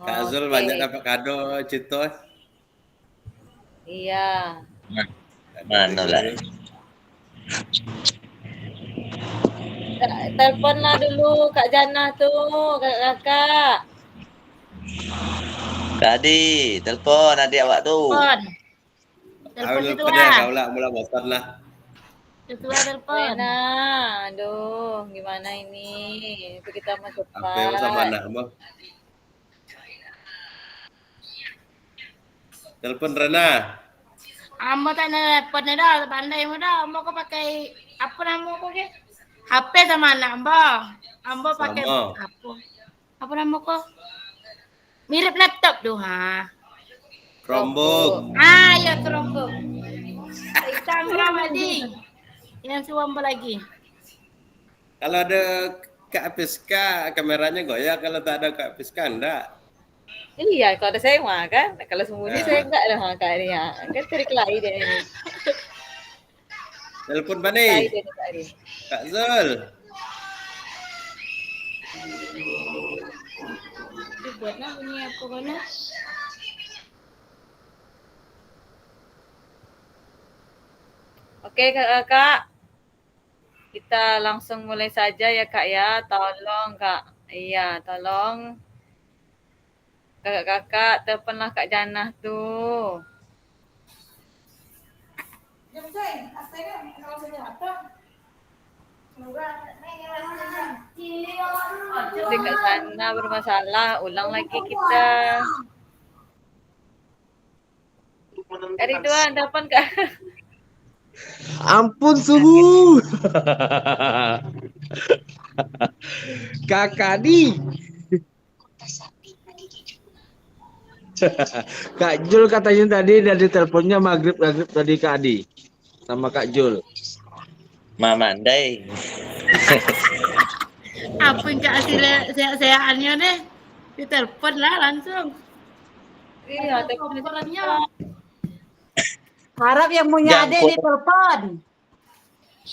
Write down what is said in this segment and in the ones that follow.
Kak Zul banyak dapat kado Cito. Iya. Mana lah. Teleponlah dulu Kak Jana tuh, kakak. Kak Adi, telepon adik awak tu. Telepon itu lah. Kau lah mula bosan lah. Ketua telepon. Aduh, gimana ini? Itu kita mau cepat. Apa sama mana, Bang? Telepon Rena. Ambo tak telepon dah, pandai mu dah. Ambo kau pakai apa nama kau ke? HP sama anak Ambo. Ambo pakai apa? Apa nama kau? Mirip laptop tu ha. Chromebook. Ya Chromebook. Hitam berapa di? Yang suam lagi. Kalau ada Kak Piska, kameranya goyah. Kalau tak ada Kak Piska, enggak. Iya, kalau ada saya mah kan. Kalau sembunyi saya enggak ada Kak ini ya. Kan cari kelahi dia ini. Telepon Bani. Kak Zul. Buatlah bunyi apa mana? Oke kakak, kita langsung mulai saja ya kak ya. Tolong kak, iya tolong kakak-kakak teleponlah Kak Jana tuh. Jadi Kak Jana bermasalah, ulang lagi kita. Kak Ridwan telepon Kak. Ampun suhu. Kakak di. Kak Jul katanya tadi dari teleponnya maghrib tadi Kak Adi sama Kak Jul. Mamandai. Apa yang Kak sehat-sehatnya deh? Ditelepon lah langsung. Iya, teleponnya. Harap yang punya adik ditelepon.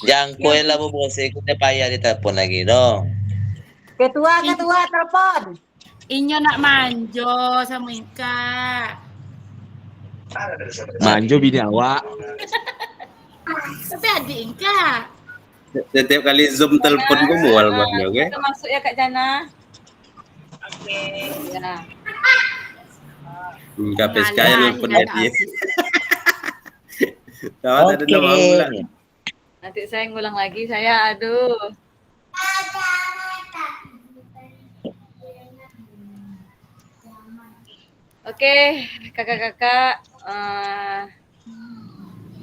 Jangan kue lah bu bos, ikutnya payah ditelepon lagi dong. Ketua telepon. Inyo nak manjo sama Ika. Manjo bini awak. Tapi adik Ika. Setiap kali Zoom telepon gue mual banget, oke? Kita masuk ya Kak Jana. Oke, ya. Kak Piska yang telepon dia. Tahu ada nama ulang. Nanti saya ngulang lagi, saya aduh. Oke, kakak-kakak,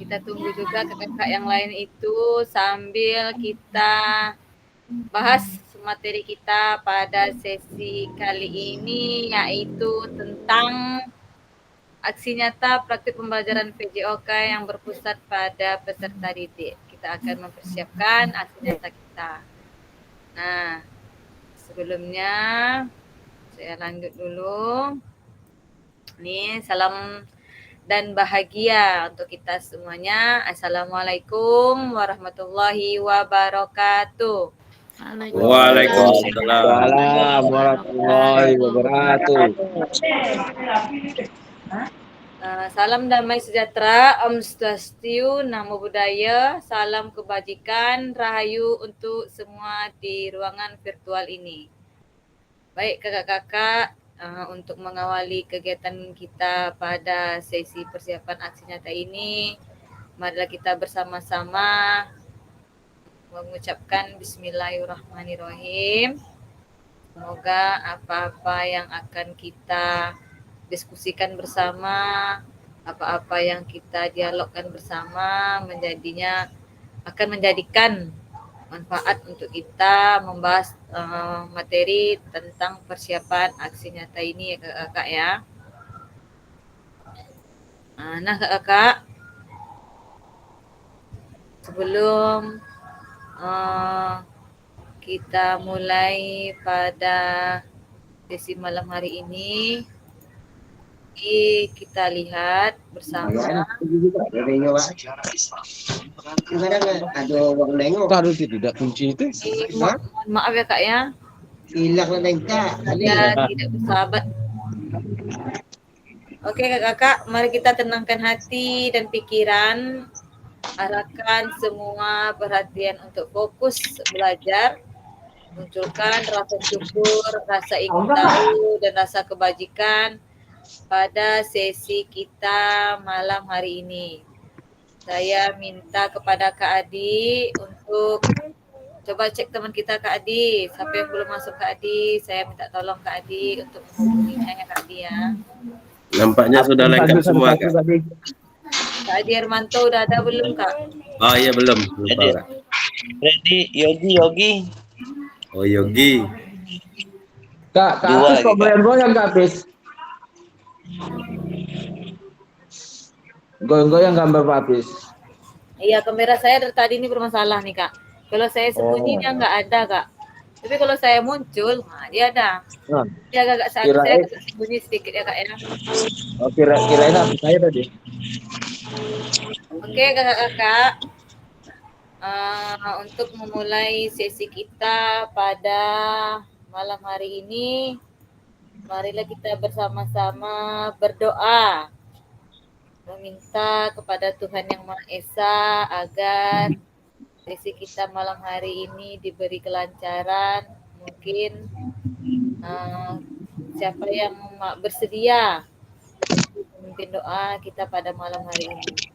kita tunggu juga kakak-kakak yang lain itu sambil kita bahas materi kita pada sesi kali ini, yaitu tentang aksi nyata praktik pembelajaran PJOK yang berpusat pada peserta didik. Kita akan mempersiapkan aksi nyata kita. Nah, sebelumnya saya lanjut dulu. Nih, salam dan bahagia untuk kita semuanya. Assalamualaikum warahmatullahi wabarakatuh. Waalaikumsalam warahmatullahi wabarakatuh. Salam damai sejahtera, Om Swastiastu, Namo Buddhaya, salam kebajikan, rahayu untuk semua di ruangan virtual ini. Baik kakak-kakak, untuk mengawali kegiatan kita pada sesi persiapan aksi nyata ini, marilah kita bersama-sama mengucapkan Bismillahirrahmanirrahim. Semoga apa-apa yang akan kita diskusikan bersama, apa-apa yang kita dialogkan bersama akan menjadikan manfaat untuk kita membahas materi tentang persiapan aksi nyata ini ya kakak-kakak ya. Nah kakak-kakak, sebelum kita mulai pada sesi malam hari ini, kita lihat bersama. Taruh tidak kunci itu. Maaf ya kak ya. Hilang lah Kak. Ya tidak bersahabat Oke kakak, mari kita tenangkan hati dan pikiran. Arahkan semua perhatian untuk fokus belajar. Munculkan rasa syukur, rasa ingin tahu, dan rasa kebajikan pada sesi kita malam hari ini. Saya minta kepada Kak Adi untuk coba cek teman kita Kak Adi. Siapa yang belum masuk Kak Adi, saya minta tolong Kak Adi untuk menghubunginya ya Kak Adi ya. Nampaknya sudah lengkap semua, Kak. Kak Adi Hermanto udah ada belum Kak? Oh iya, belum. Lupa, Kak. Ready, Yogi. Oh, Yogi. Kak Dua Apis lagi, kok Kak. goyang-goyang Kak Apis? Goyang-goyang gambar Pak Apis. Iya, kamera saya dari tadi ini bermasalah nih Kak. Kalau saya sembunyi dia nggak ada Kak. Tapi kalau saya muncul, dia ada. Nah, Dia agak saya Kirain- agak sembunyi sedikit ya Kak ya. oh, kirain Apis saya tadi. Oke kakak-kakak, untuk memulai sesi kita pada malam hari ini, marilah kita bersama-sama berdoa, meminta kepada Tuhan Yang Maha Esa agar sesi kita malam hari ini diberi kelancaran. Mungkin siapa yang bersedia untuk memimpin doa kita pada malam hari ini?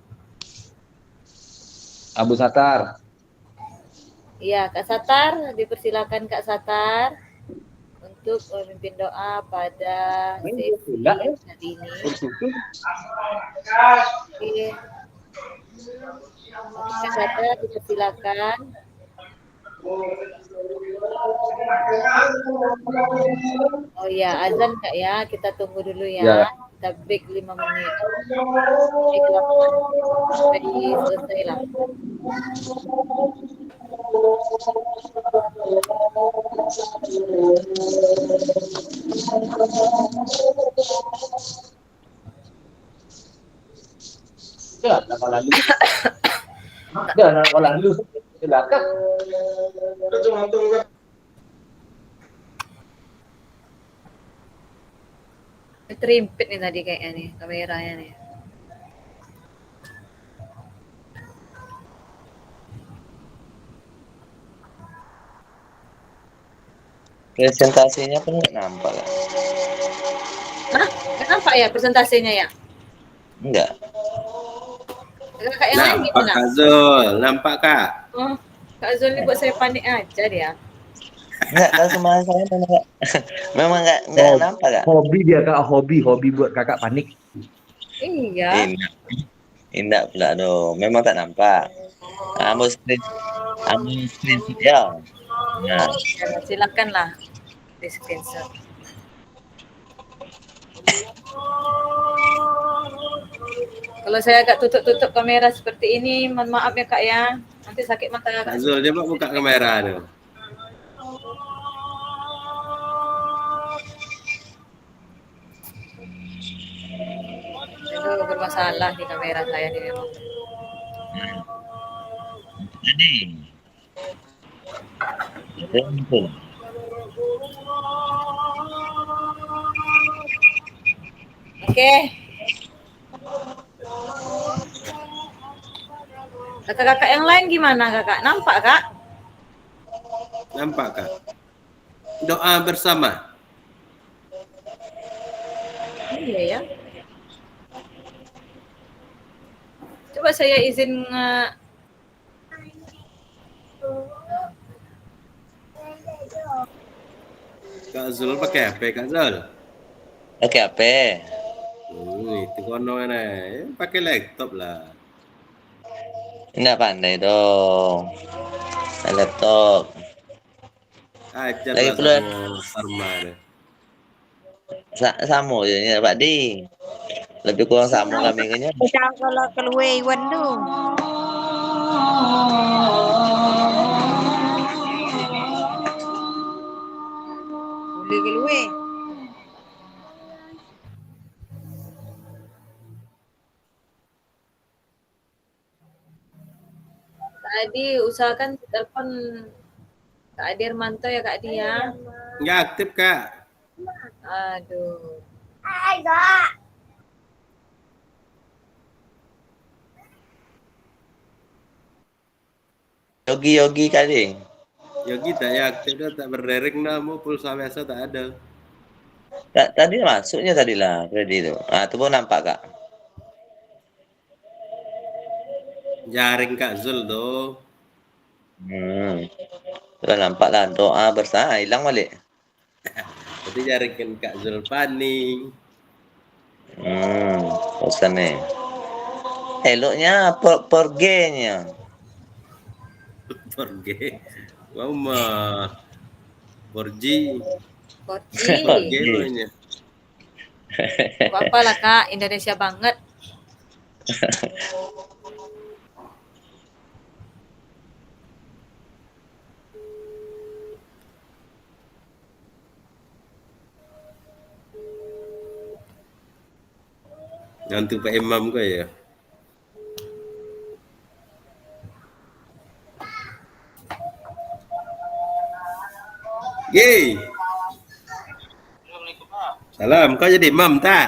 Abu Satar. Iya, Kak Satar, dipersilakan Kak Satar untuk memimpin doa pada sesi hari ini. Oke. Kak Satar, dipersilakan. Oh iya, azan Kak ya, kita tunggu dulu ya. Ya. Kita break 5 menit. Break 8 sampai selesai lah. Ya, nama lalu. Ya, nama lalu. Silakan. Terimpit nih tadi kayaknya nih, kameranya nih. Presentasinya pun nggak nampak. Kak. Hah? Nggak nampak ya presentasinya ya? Enggak. Kakak yang lain Nampak, gimana? Kak Zul. Nampak, Kak. Oh, Kak Zul ini buat saya panik aja dia. Enggak, kalau kemarin saya memang enggak. Memang enggak nampak, Kak. Hobi dia Kak, hobi buat kakak panik. Iya. Indah pula dong. Memang tak nampak. Kamu screen ya. Nah, Silakan lah di screenshot. Kalau saya agak tutup kamera seperti ini, mohon maaf ya Kak ya. Nanti sakit mata Kak Kak. Zul, coba buka kamera tuh. Aduh, bermasalah di kamera saya nih memang. jadi. Betul. Oke. Kakak-kakak yang lain gimana kakak? Nampak Kak? Nampak, Kak? Doa bersama. Iya ya. Coba saya izin Kak Zul pakai HP, Kak Zul. Oke, apa? Itu kono nih. Pakai laptop lah. Enggak pandai dong. Laptop. Ajar Lagi lah pula- sama Sarma deh. Sama je ni Pak Di. Lebih kurang sama kami kenya. Macam kalau keluar Iwan tu. Boleh keluar. tadi usahakan telepon Kak Adi Hermanto ya Kak Adi ya. Nggak aktif, Kak. Aduh. Yogi kali. Yogi tak ya aktif dah, tak berderek nama pulsa biasa tak ada. Tadi masuknya tadi lah Freddy itu. Ah, itu pun nampak Kak. Jaring Kak Zul tuh. Sudah nampak lah doa bersama hilang balik. Jadi jaringkan Kak Zul Pani. Bosan nih. Eloknya pergenya. Porge. Mama. Porji. Porji. Porge namanya. Apa lah Kak, Indonesia banget. Nanti Pak Imam kau ya. Yeay. Salam, kau jadi imam tak?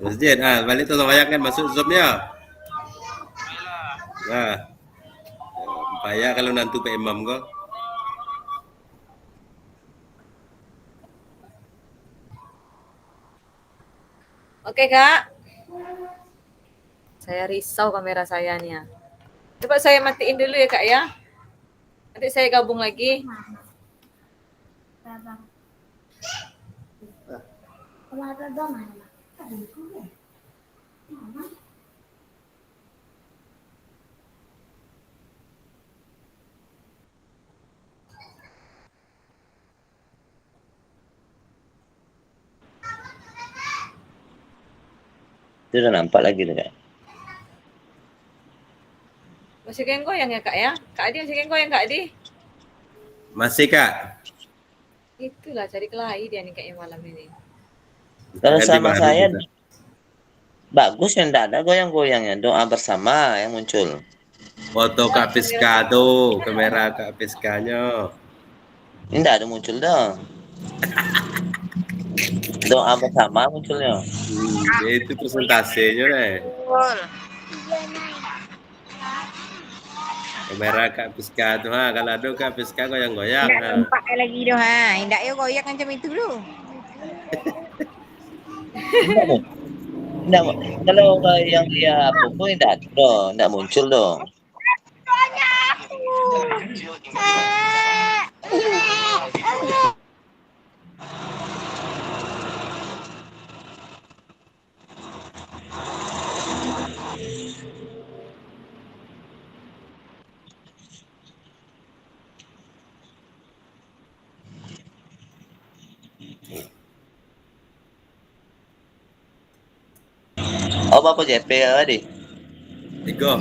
Masjid, balik tu bayangkan masuk zoomnya. Nah, payah kalau nanti Pak Imam kau. Oke Kak. Saya risau kamera saya nih ya. Coba saya matiin dulu ya Kak ya. Nanti saya gabung lagi. Itu udah nampak lagi tuh Kak. Masih kayak goyang ya Kak ya? Kak Adi masih kayak goyang Kak Adi? Masih Kak. Itulah cari kelahi dia nih kayaknya malam ini. Kalau Ganti sama baru saya kita. bagus yang tidak ada goyang-goyangnya, doa bersama yang muncul. Foto Kak Piska tuh, kamera Kak Piskanya. Ini tidak ada muncul dong. Doa bersama munculnya. Itu presentasinya deh. Betul. Kamera Kak Piska tuh, kalau ada Kak Piska goyang-goyang. Tidak nampak lagi dah ha. Tidak ya goyak macam itu dulu. Tidak, kalau yang dia apa pun tidak ada dong, tidak muncul dong. Oh, apa JP tadi? 3.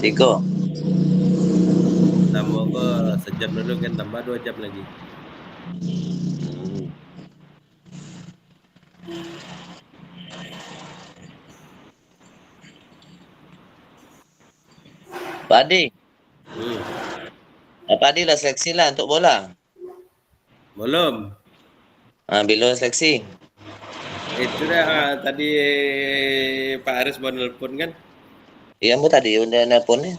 3. Tambah ke sejam dulu kan, tambah 2 jam lagi. Pak Adi, Hmm. Pak Adi lah seleksi lah untuk bola. Belum. Bila seleksi. Itu dah tadi Pak Aris mau nelpon kan? Iya, mu tadi udah nelponnya.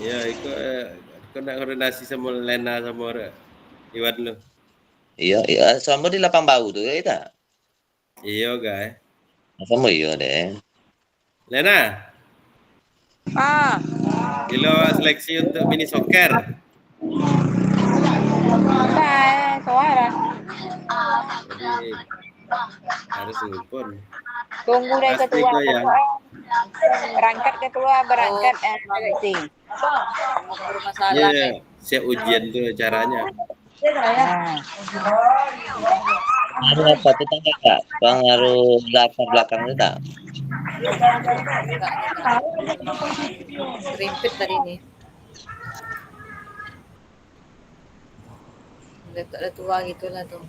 Ya, ikut nak koordinasi sama Lena sama Iwan lu. Iya, sama di lapang bau tuh ya tak? Iya, guys. Sama iya deh. Lena, Ah, kilo seleksi untuk mini soccer. dah suara. Jadi harus nelpon. Tunggu dari Pasti ketua. kau ya. Berangkat ketua, berangkat seleksi. Mau bermasalah Iya, nih. saya ujian tuh caranya. Ah. Ada apa tuh tanya Kak? Pengaruh latar belakang itu tak? Rimpit tadi nih. Udah tak ada tua gitu lah tuh.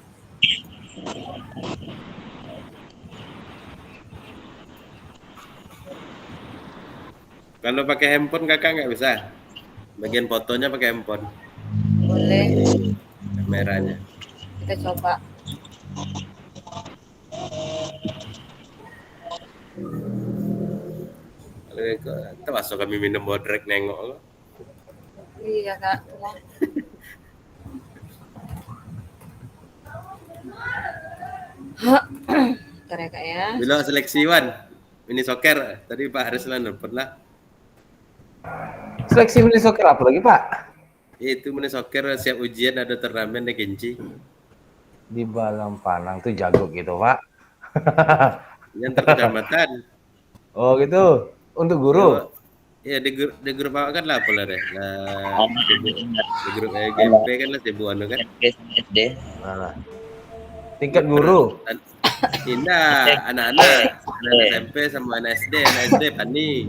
Kalau pakai handphone kakak nggak bisa. Bagian fotonya pakai handphone, Boleh. kameranya. Kita coba. Termasuk kami minum bodrek nengok lo. Iya kak. Bentar ya kak ya. Bila seleksi Wan, mini soccer tadi Pak Harislan nelfon lah. Seleksi mini soccer apa lagi Pak? Itu mini soccer siap ujian ada turnamen di Kenci. Di Balam Panang tuh jago gitu Pak. Yang terkecamatan. Oh gitu. Untuk guru. Iya di grup awak kan lah pula deh. Lah di grup GP kan lah sibuk anu kan. SD. Nah, tingkat guru. Indah anak-anak SMP sama anak SD Pani.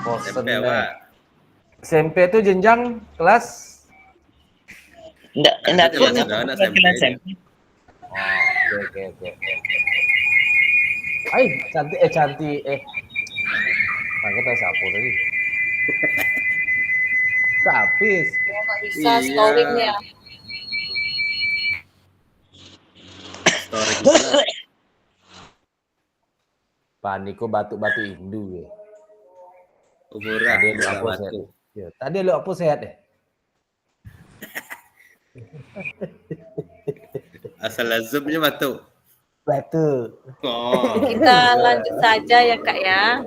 Bosen SMP deh. awak. SMP tuh jenjang kelas. Enggak Itu lah sudah anak SMP. Oh, oke. Ay, cantik. Aku tahu siapa tadi. Kapis. Nggak bisa Iya. scoring ya. Story kita. Paniko batu-batu Indu ya. Umurah Tadi lu apa sehat? Ya, tadi lu apa sehat ya? Asal lazumnya batu. Batu. Oh. Kita lanjut saja ya kak ya.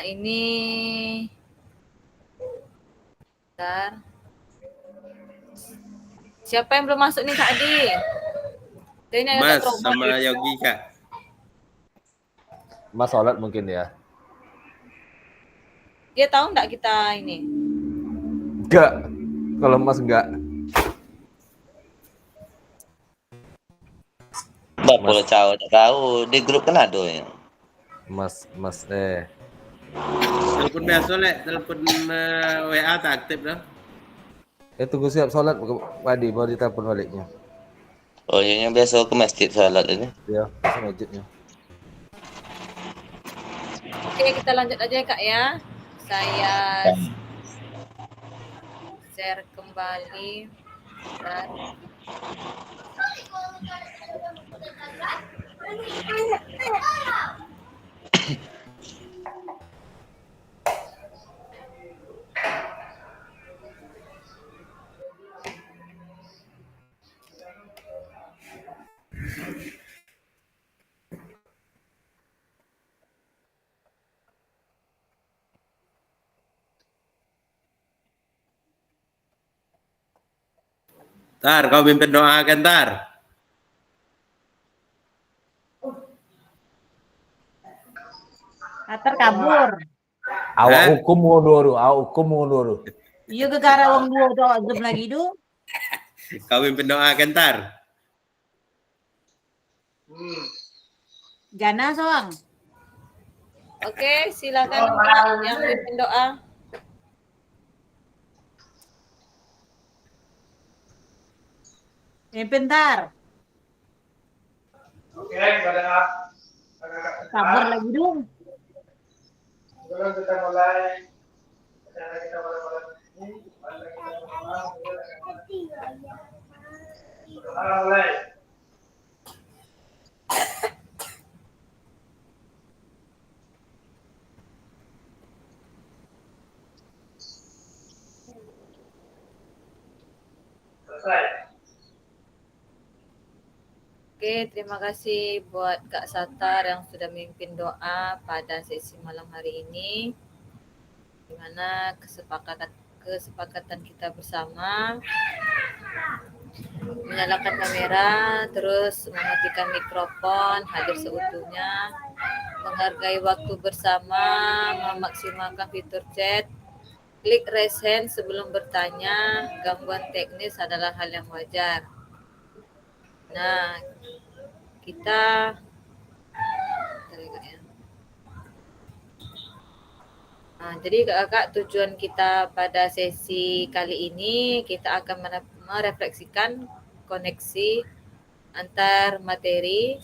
Ini bentar. Siapa yang belum masuk nih Kak Adi? Ini agak Mas terobos. sama Yogi Kak. Mas sholat mungkin ya? Dia tahu nggak kita ini? Enggak. Kalau Mas enggak. Bapak tahu di grup kan ada ya. Mas Telepon biasa telepon WA tak aktif dah. tunggu siap sholat Padi baru ditelepon baliknya. Oh, yang biasa ke masjid salat ini. Ya, masuk masjidnya. Oke, kita lanjut aja ya Kak ya. Saya share kembali. Bentar. Tar, kau pimpin doa kan Tar? Atar kabur. Awak hukum mundur. Iya gegara wong dua do azab lagi do. Kau pimpin doa kan Tar? Jana soang. Oke, silakan Kak yang pimpin doa. Pintar. Oke, pada Kabur lagi dong. sebelum kita mulai acara kita malam ini, mulai. Selesai. Oke, terima kasih buat Kak Satar yang sudah memimpin doa pada sesi malam hari ini. Di mana kesepakatan kita bersama menyalakan kamera, terus mematikan mikrofon, hadir seutuhnya, menghargai waktu bersama, memaksimalkan fitur chat, klik raise hand sebelum bertanya, gangguan teknis adalah hal yang wajar. Nah, kita jadi kakak, tujuan kita pada sesi kali ini kita akan merefleksikan koneksi antar materi.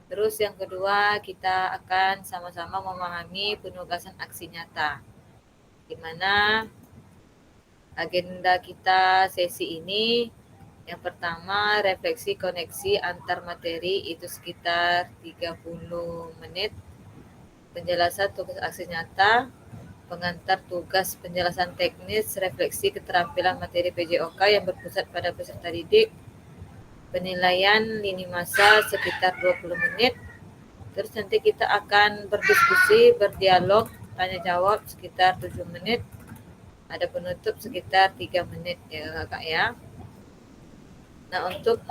Terus yang kedua kita akan sama-sama memahami penugasan aksi nyata, di mana agenda kita sesi ini yang pertama refleksi koneksi antar materi itu sekitar 30 menit. Penjelasan tugas aksi nyata, pengantar tugas penjelasan teknis, refleksi keterampilan materi PJOK yang berpusat pada peserta didik, penilaian lini masa sekitar 20 menit. Terus nanti kita akan berdiskusi, berdialog, tanya jawab sekitar 7 menit. Ada penutup sekitar 3 menit ya Kak ya. Nah, untuk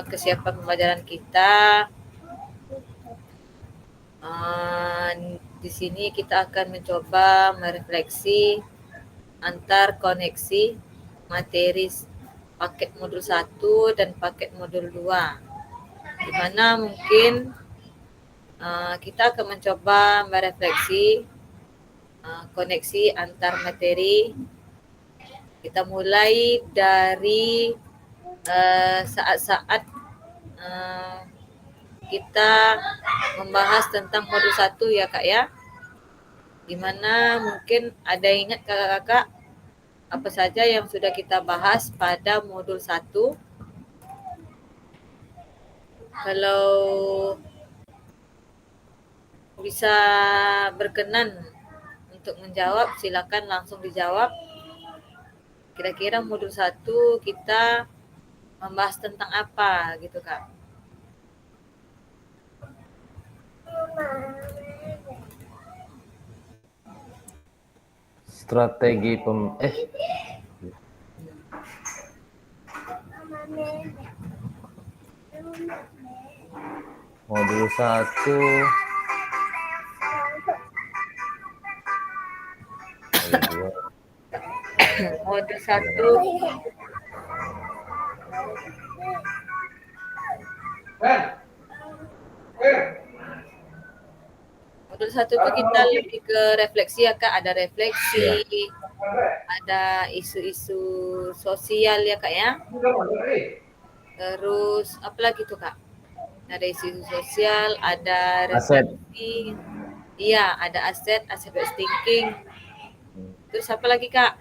kesiapan pembelajaran kita di sini kita akan mencoba merefleksi antar koneksi materi paket modul 1 dan paket modul 2. Di mana mungkin kita akan mencoba merefleksi koneksi antar materi. Kita mulai dari saat-saat kita membahas tentang modul 1 ya Kak ya. Dimana mungkin ada ingat kakak-kakak apa saja yang sudah kita bahas pada modul 1. Kalau bisa berkenan untuk menjawab, silakan langsung dijawab. Kira-kira modul 1 kita membahas tentang apa gitu Kak? Strategi modul 1 modul 1 modul 1 itu kita lebih ke refleksi ya Kak, ada refleksi, ada isu-isu sosial ya Kak ya. Terus apa lagi tuh Kak? Ada isu sosial, ada refleksi. Iya, ada aset based thinking. Terus apa lagi Kak?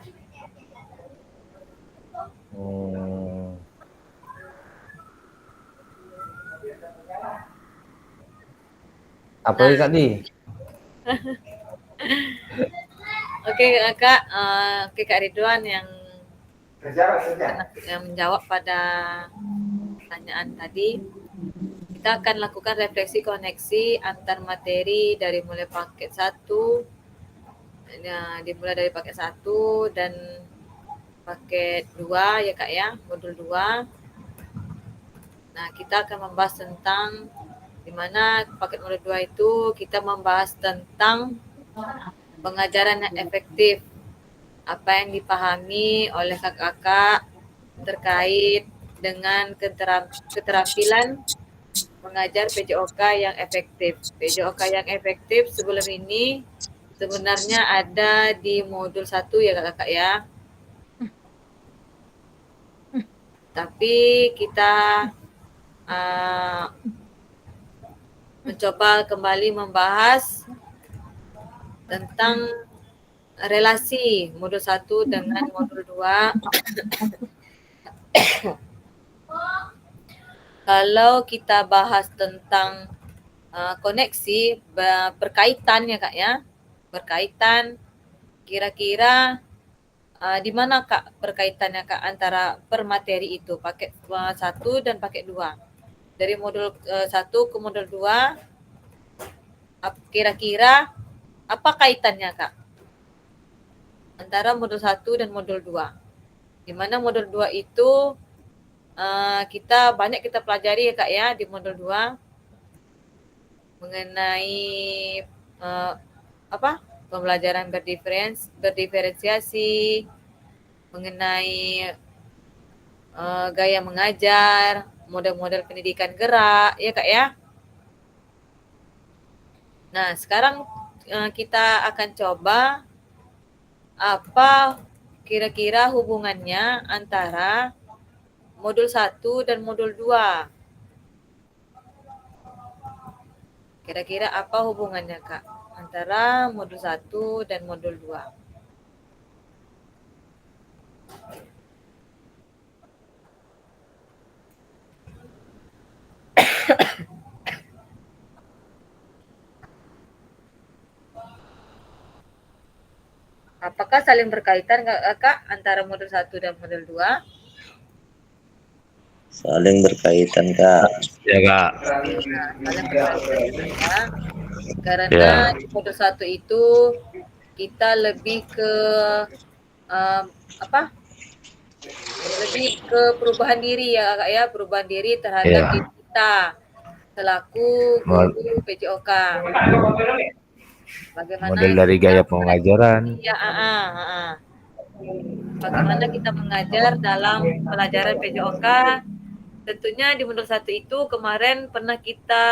Apa lagi Kak Di? Oke Kak, Kak Ridwan yang menjawab pada pertanyaan tadi. Kita akan lakukan refleksi koneksi antar materi dari mulai paket 1, dimulai dari paket 1 dan paket 2 ya Kak ya, modul 2. Nah, kita akan membahas tentang di mana paket modul 2 itu kita membahas tentang pengajaran yang efektif. Apa yang dipahami oleh kakak-kakak terkait dengan keterampilan mengajar PJOK yang efektif. PJOK yang efektif sebelum ini sebenarnya ada di modul 1 ya kakak ya. Tapi kita mencoba kembali membahas tentang relasi modul 1 dengan modul 2. Kalau kita bahas tentang koneksi, berkaitan ya Kak ya, berkaitan, kira-kira di mana Kak perkaitannya Kak antara per materi itu, paket 1 dan paket 2. Dari modul 1 ke modul 2, kira-kira apa kaitannya Kak antara modul 1 dan modul 2? Di mana modul 2 itu kita pelajari ya Kak ya di modul 2 mengenai pembelajaran berdiferensiasi, mengenai gaya mengajar, model-model pendidikan gerak ya Kak ya. Nah, sekarang kita akan coba apa kira-kira hubungannya antara modul 1 dan modul 2. Kira-kira apa hubungannya Kak antara modul 1 dan modul 2? Apakah saling berkaitan Kak antara modul 1 dan modul 2? Saling berkaitan, Kak. Ya Kak. Nah, saling berkaitan ya. Karena Ya. di modul 1 itu kita lebih ke apa? Lebih ke perubahan diri ya Kak ya, perubahan diri terhadap Ya. diri kita selaku guru PJOK. Bagaimana Model dari gaya pengajaran. ya, bagaimana kita mengajar dalam pelajaran PJOK. Tentunya di modul 1 itu kemarin pernah kita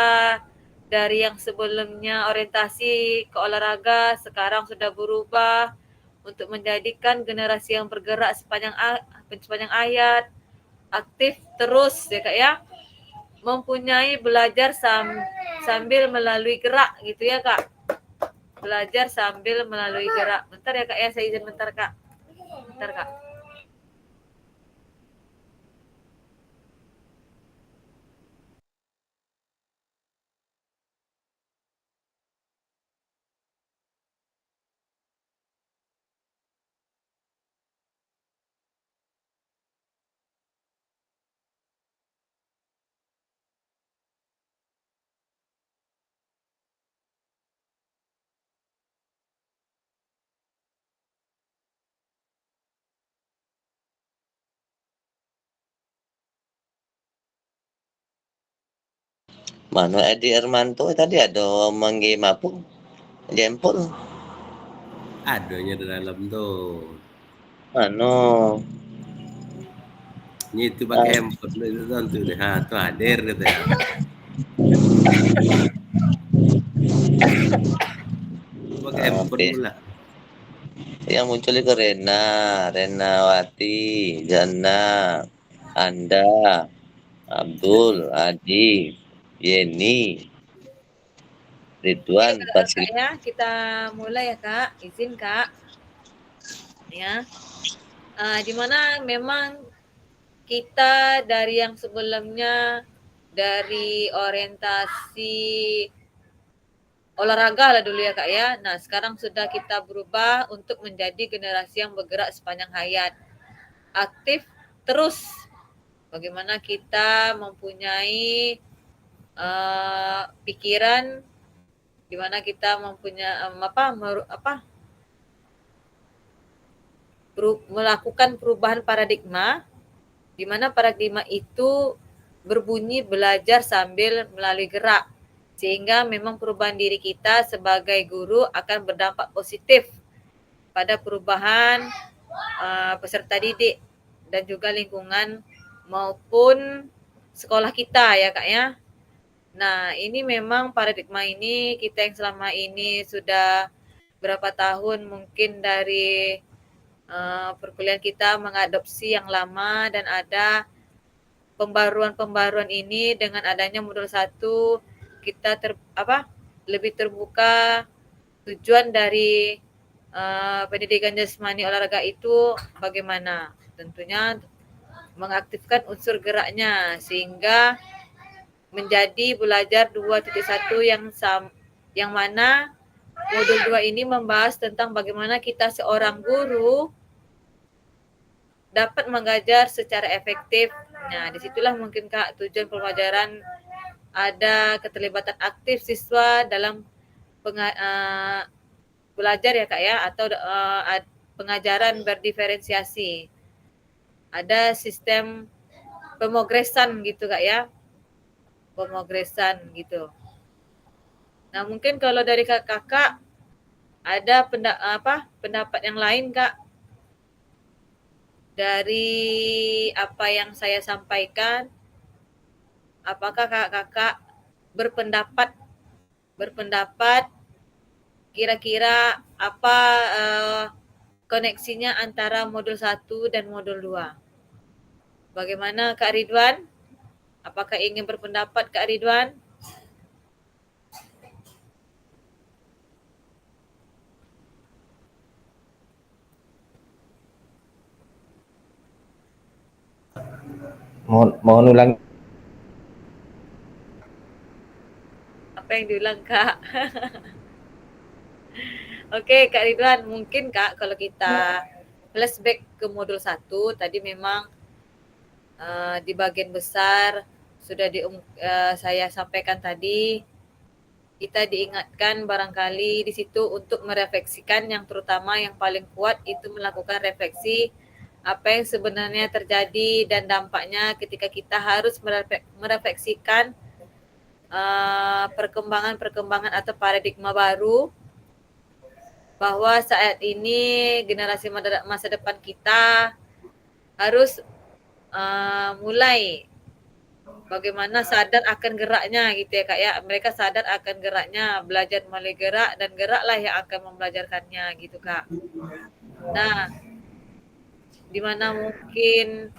dari yang sebelumnya orientasi ke olahraga, sekarang sudah berubah untuk menjadikan generasi yang bergerak sepanjang ayat, aktif terus ya Kak ya, mempunyai belajar sambil melalui gerak gitu ya Kak. Belajar sambil melalui gerak. Bentar ya Kak ya, saya izin bentar Kak. Bentar Kak. Mano Edi Hermanto tadi ada omong game apa? Jempol. Adanya di dalam tuh. Mano. Ini itu pakai handphone itu tuh deh. Tuh hadir gitu ya. Pakai handphone pula. Yang muncul itu Rena Wati, Jana, Anda, Abdul, Adi, Yeni, Ridwan, Kak ya, kita mulai ya Kak, izin Kak. Ya, dimana memang kita dari yang sebelumnya dari orientasi olahraga lah dulu ya Kak ya. Nah sekarang sudah kita berubah untuk menjadi generasi yang bergerak sepanjang hayat, aktif terus. Bagaimana kita mempunyai pikiran, di mana kita mempunyai melakukan perubahan paradigma, di mana paradigma itu berbunyi belajar sambil melalui gerak, sehingga memang perubahan diri kita sebagai guru akan berdampak positif pada perubahan peserta didik dan juga lingkungan maupun sekolah kita ya Kak ya. Nah ini memang paradigma ini kita yang selama ini sudah berapa tahun mungkin dari perkuliahan kita mengadopsi yang lama, dan ada pembaruan ini dengan adanya modul 1 kita lebih terbuka. Tujuan dari pendidikan jasmani olahraga itu bagaimana? Tentunya mengaktifkan unsur geraknya sehingga menjadi belajar 2.1 yang mana modul 2 ini membahas tentang bagaimana kita seorang guru dapat mengajar secara efektif. Nah, disitulah mungkin Kak tujuan pembelajaran, ada keterlibatan aktif siswa dalam belajar ya Kak ya, atau pengajaran berdiferensiasi. Ada sistem pemogresan gitu Kak ya. Pemogresan gitu. Nah, mungkin kalau dari Kakak ada pendapat yang lain Kak dari apa yang saya sampaikan? Apakah kakak berpendapat kira-kira apa koneksinya antara modul 1 dan modul 2? Bagaimana Kak Ridwan? Apakah ingin berpendapat Kak Ridwan? Mohon ulang. Apa yang diulang Kak? Oke, Kak Ridwan, mungkin Kak kalau kita flashback ke modul 1 tadi memang di bagian besar sudah saya sampaikan tadi, kita diingatkan barangkali di situ untuk merefleksikan yang terutama yang paling kuat itu melakukan refleksi apa yang sebenarnya terjadi dan dampaknya ketika kita harus merefleksikan perkembangan atau paradigma baru bahwa saat ini generasi masa depan kita harus mulai bagaimana sadar akan geraknya gitu ya Kak ya. Mereka sadar akan geraknya, belajar melalui gerak dan geraklah yang akan membelajarkannya gitu Kak. Nah, di mana mungkin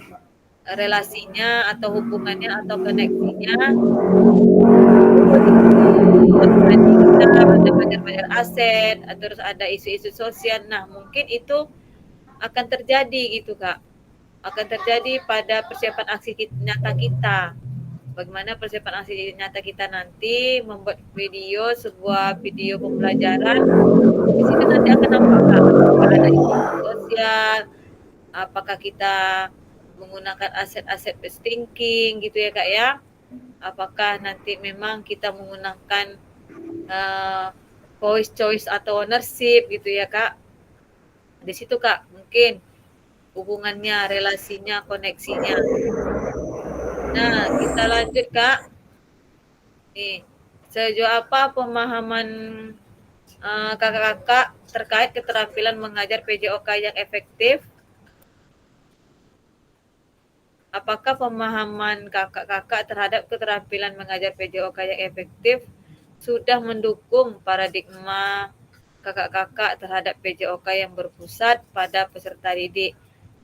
relasinya atau hubungannya atau koneksinya kita ada belajar aset, terus ada isu-isu sosial. Nah, mungkin itu akan terjadi gitu Kak. Akan terjadi pada persiapan aksi nyata kita. Bagaimana persiapan aksi nyata kita nanti membuat sebuah video pembelajaran. Di situ nanti akan nampak apakah ada isu sosial, apakah kita menggunakan aset-aset based thinking gitu ya Kak ya. Apakah nanti memang kita menggunakan voice choice atau ownership gitu ya Kak. Di situ Kak mungkin hubungannya, relasinya, koneksinya. Nah, kita lanjut Kak. Nih, sejauh apa pemahaman kakak-kakak terkait keterampilan mengajar PJOK yang efektif? Apakah pemahaman kakak-kakak terhadap keterampilan mengajar PJOK yang efektif sudah mendukung paradigma kakak-kakak terhadap PJOK yang berpusat pada peserta didik?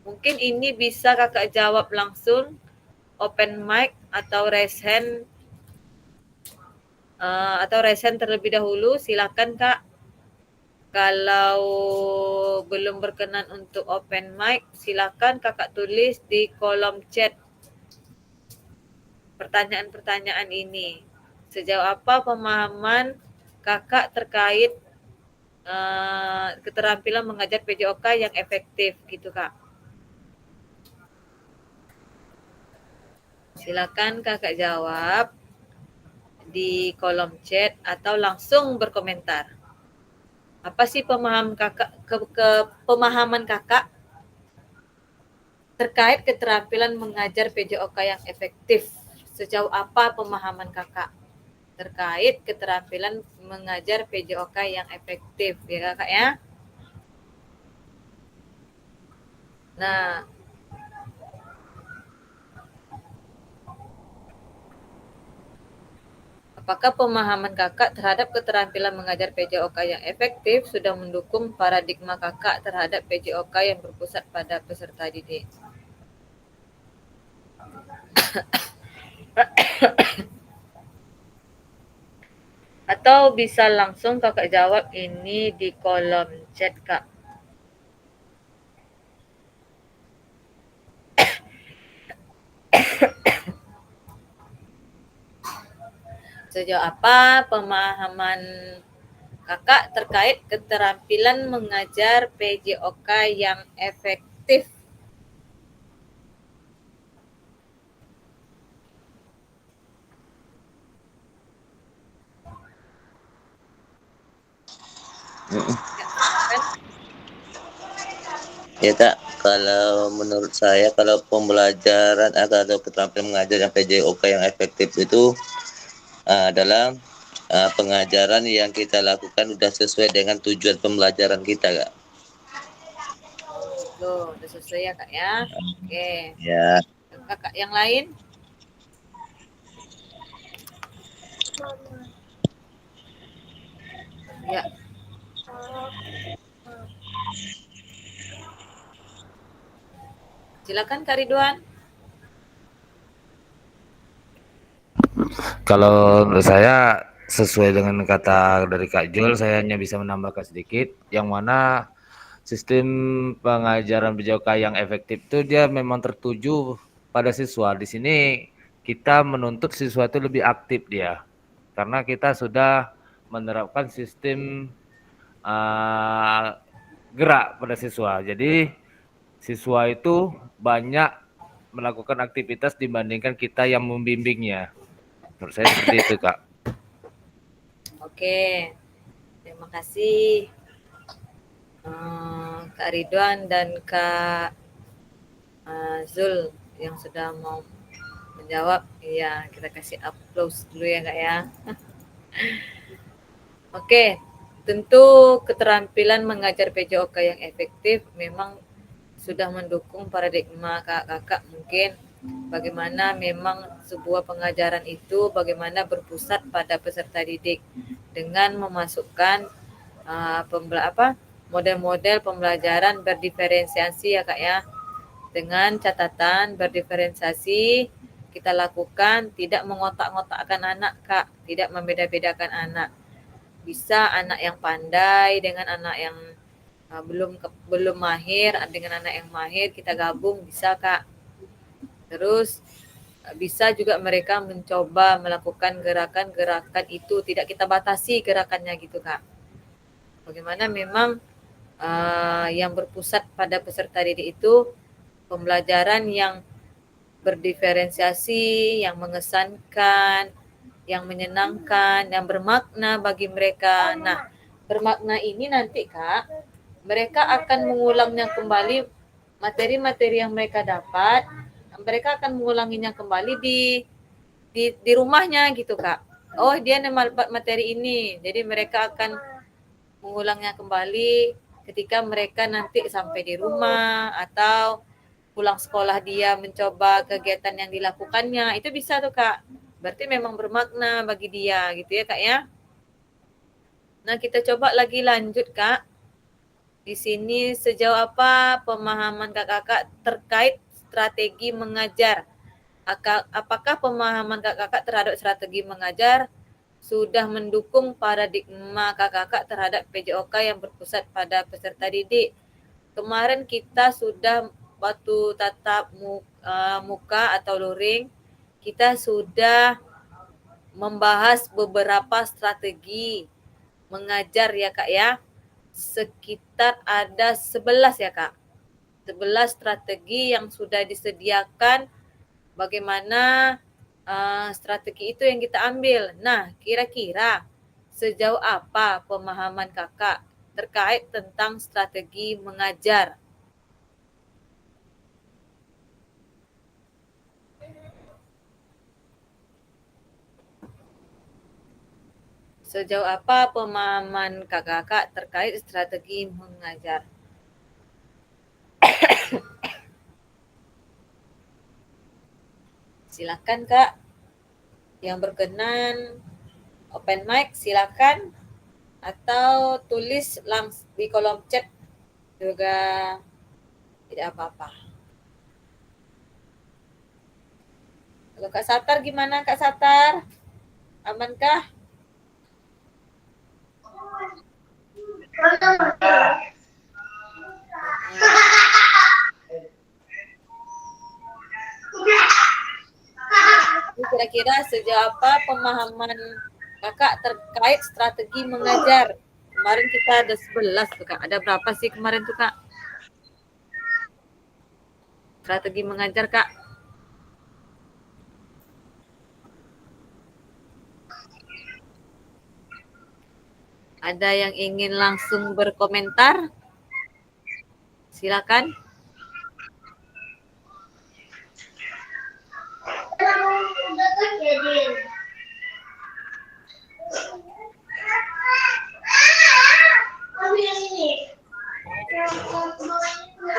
Mungkin ini bisa kakak jawab langsung, open mic atau raise hand terlebih dahulu. Silakan Kak. Kalau belum berkenan untuk open mic, silakan kakak tulis di kolom chat pertanyaan-pertanyaan ini. Sejauh apa pemahaman kakak terkait keterampilan mengajar PJOK yang efektif gitu Kak. Silakan kakak jawab di kolom chat atau langsung berkomentar. Apa sih pemahaman kakak terkait keterampilan mengajar PJOK yang efektif? Sejauh apa pemahaman kakak terkait keterampilan mengajar PJOK yang efektif ya Kakak ya? Nah, apakah pemahaman kakak terhadap keterampilan mengajar PJOK yang efektif sudah mendukung paradigma kakak terhadap PJOK yang berpusat pada peserta didik? Atau bisa langsung kakak jawab ini di kolom chat Kak. Sejauh apa pemahaman kakak terkait keterampilan mengajar PJOK yang efektif? Ya Kak, kalau menurut saya kalau pembelajaran atau keterampilan mengajar yang PJOK yang efektif itu adalah pengajaran yang kita lakukan sudah sesuai dengan tujuan pembelajaran kita Kak. Tuh, udah sesuai ya Kak ya. Oke. Ya. Kakak yang lain? Ya. Silakan Kak Ridwan. Kalau menurut saya sesuai dengan kata dari Kak Jul, saya hanya bisa menambahkan sedikit, yang mana sistem pengajaran PJOK yang efektif itu dia memang tertuju pada siswa. Di sini kita menuntut siswa itu lebih aktif dia, karena kita sudah menerapkan sistem gerak pada siswa. Jadi siswa itu banyak melakukan aktivitas dibandingkan kita yang membimbingnya. Menurut saya seperti itu, Kak. Oke, terima kasih Kak Ridwan dan Kak Zul yang sudah mau menjawab. Iya, kita kasih applause dulu ya Kak ya. Oke, tentu keterampilan mengajar PJOK yang efektif memang sudah mendukung paradigma kakak mungkin bagaimana memang sebuah pengajaran itu bagaimana berpusat pada peserta didik dengan memasukkan model-model pembelajaran berdiferensiasi ya Kak ya. Dengan catatan berdiferensiasi kita lakukan tidak mengotak-ngotakkan anak Kak, tidak membeda-bedakan anak. Bisa anak yang pandai dengan anak yang belum mahir dengan anak yang mahir kita gabung bisa Kak. Terus bisa juga mereka mencoba melakukan gerakan-gerakan itu tidak kita batasi gerakannya gitu Kak. Bagaimana memang yang berpusat pada peserta didik itu pembelajaran yang berdiferensiasi, yang mengesankan, yang menyenangkan, yang bermakna bagi mereka. Nah, bermakna ini nanti Kak, mereka akan mengulanginya kembali materi-materi yang mereka dapat, mereka akan mengulanginya kembali di rumahnya gitu Kak. Oh, dia dapat materi ini. Jadi mereka akan mengulangnya kembali ketika mereka nanti sampai di rumah atau pulang sekolah dia mencoba kegiatan yang dilakukannya. Itu bisa tuh Kak. Berarti memang bermakna bagi dia gitu ya Kak ya. Nah, kita coba lagi lanjut Kak. Di sini sejauh apa pemahaman kakak terkait strategi mengajar? Apakah pemahaman kakak terhadap strategi mengajar sudah mendukung paradigma kakak terhadap PJOK yang berpusat pada peserta didik? Kemarin kita sudah waktu tatap muka atau luring, kita sudah membahas beberapa strategi mengajar ya Kak ya. Sekitar ada 11 ya Kak. 11 strategi yang sudah disediakan bagaimana strategi itu yang kita ambil. Nah, kira-kira sejauh apa pemahaman kakak terkait tentang strategi mengajar? Sejauh apa pemahaman kakak terkait strategi mengajar? Silakan Kak. Yang berkenan open mic silakan atau tulis langsung di kolom chat juga tidak apa-apa. Kalau Kak Satar gimana Kak Satar? Amankah? Kira-kira sejauh apa pemahaman kakak terkait strategi mengajar? Kemarin kita ada 11 tuh Kak. Ada berapa sih kemarin tuh Kak? Strategi mengajar Kak. Ada yang ingin langsung berkomentar? Silakan.